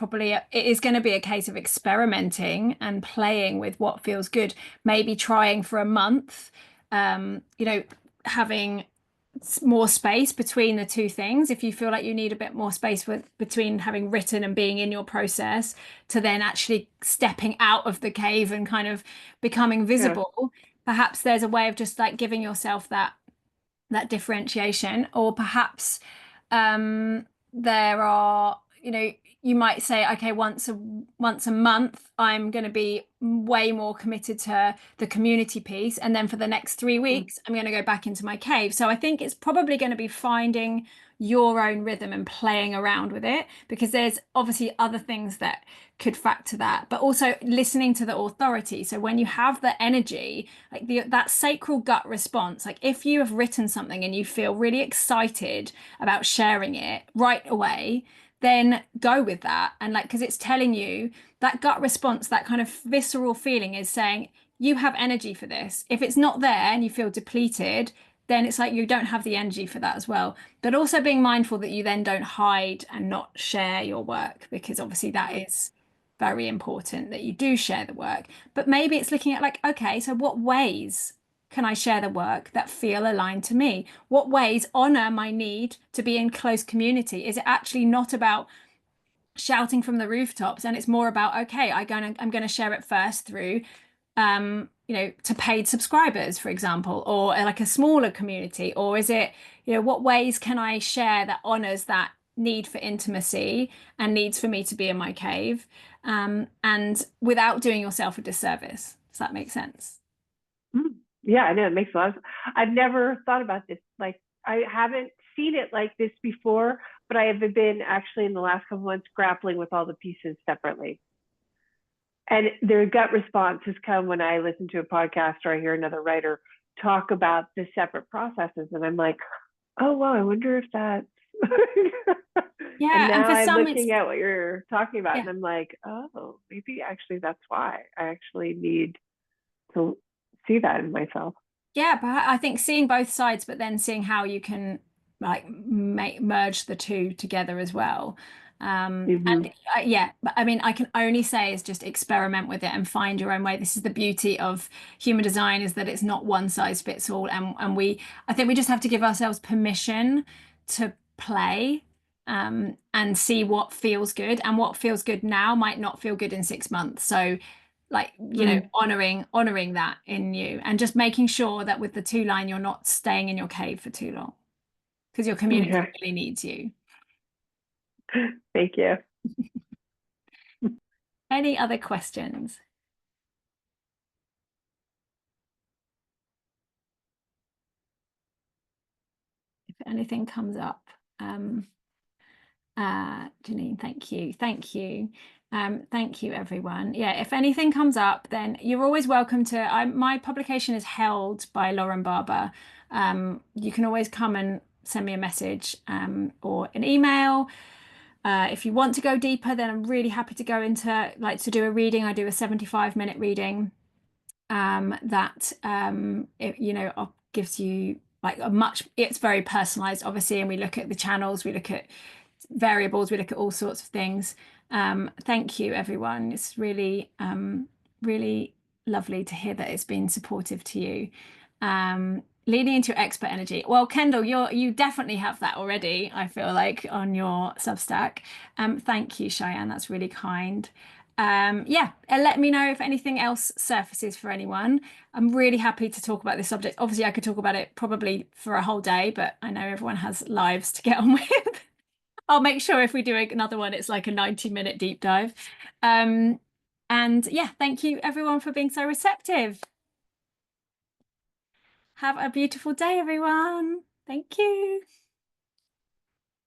is going to be a case of experimenting and playing with what feels good. Maybe trying for a month, having more space between the two things. If you feel like you need a bit more space between having written and being in your process, to then actually stepping out of the cave and kind of becoming Yeah. visible, perhaps there's a way of just like giving yourself that differentiation. Or perhaps there are, you might say, okay, once a month, I'm going to be way more committed to the community piece. And then for the next 3 weeks, I'm going to go back into my cave. So I think it's probably going to be finding your own rhythm and playing around with it, because there's obviously other things that could factor that, but also listening to the authority. So when you have the energy, like that sacral gut response, like if you have written something and you feel really excited about sharing it right away, then go with that. And like, because it's telling you, that gut response, that kind of visceral feeling is saying you have energy for this. If it's not there and you feel depleted, then it's like you don't have the energy for that as well. But also being mindful that you then don't hide and not share your work, because obviously that is very important that you do share the work. But maybe it's looking at like, okay, so what ways can I share the work that feel aligned to me? What ways honor my need to be in close community? Is it actually not about shouting from the rooftops, and it's more about, okay, I'm gonna share it first through to paid subscribers, for example, or like a smaller community? Or is it, what ways can I share that honors that need for intimacy and needs for me to be in my cave, and without doing yourself a disservice? Does that make sense? Yeah, I know, it makes a lot of sense. I've never thought about this. Like, I haven't seen it like this before, but I have been actually in the last couple months grappling with all the pieces separately. And their gut response has come when I listen to a podcast or I hear another writer talk about the separate processes. And I'm like, oh, wow, I wonder if that's. Yeah, and now and for I'm some looking at what you're talking about, yeah. and I'm like, oh, maybe actually that's why I actually need to see that in myself. Yeah, but I think seeing both sides, but then seeing how you can like merge the two together as well. And yeah, but I mean, I can only say is just experiment with it and find your own way. This is the beauty of human design, is that it's not one size fits all. And I think we just have to give ourselves permission to play, and see what feels good. And what feels good now might not feel good in 6 months. So like, honoring that in you, and just making sure that with the two line you're not staying in your cave for too long, because your community really needs you. Thank you. Any other questions? If anything comes up, Janine, thank you. Thank you, everyone. Yeah, if anything comes up, then you're always welcome to. My publication is held by Lauren Barber. You can always come and send me a message, or an email. If you want to go deeper, then I'm really happy to go into to do a reading. I do a 75-minute reading, that gives you like it's very personalized, obviously, and we look at the channels, we look at variables, we look at all sorts of things. Thank you, everyone. It's really really lovely to hear that it's been supportive to you. Leaning into your expert energy. Well, Kendall, you definitely have that already, I feel like, on your Substack. Thank you, Cheyenne. That's really kind. Yeah, and let me know if anything else surfaces for anyone. I'm really happy to talk about this subject. Obviously, I could talk about it probably for a whole day, but I know everyone has lives to get on with. I'll make sure if we do another one, it's like a 90-minute deep dive. And yeah, thank you everyone for being so receptive. Have a beautiful day, everyone. Thank you.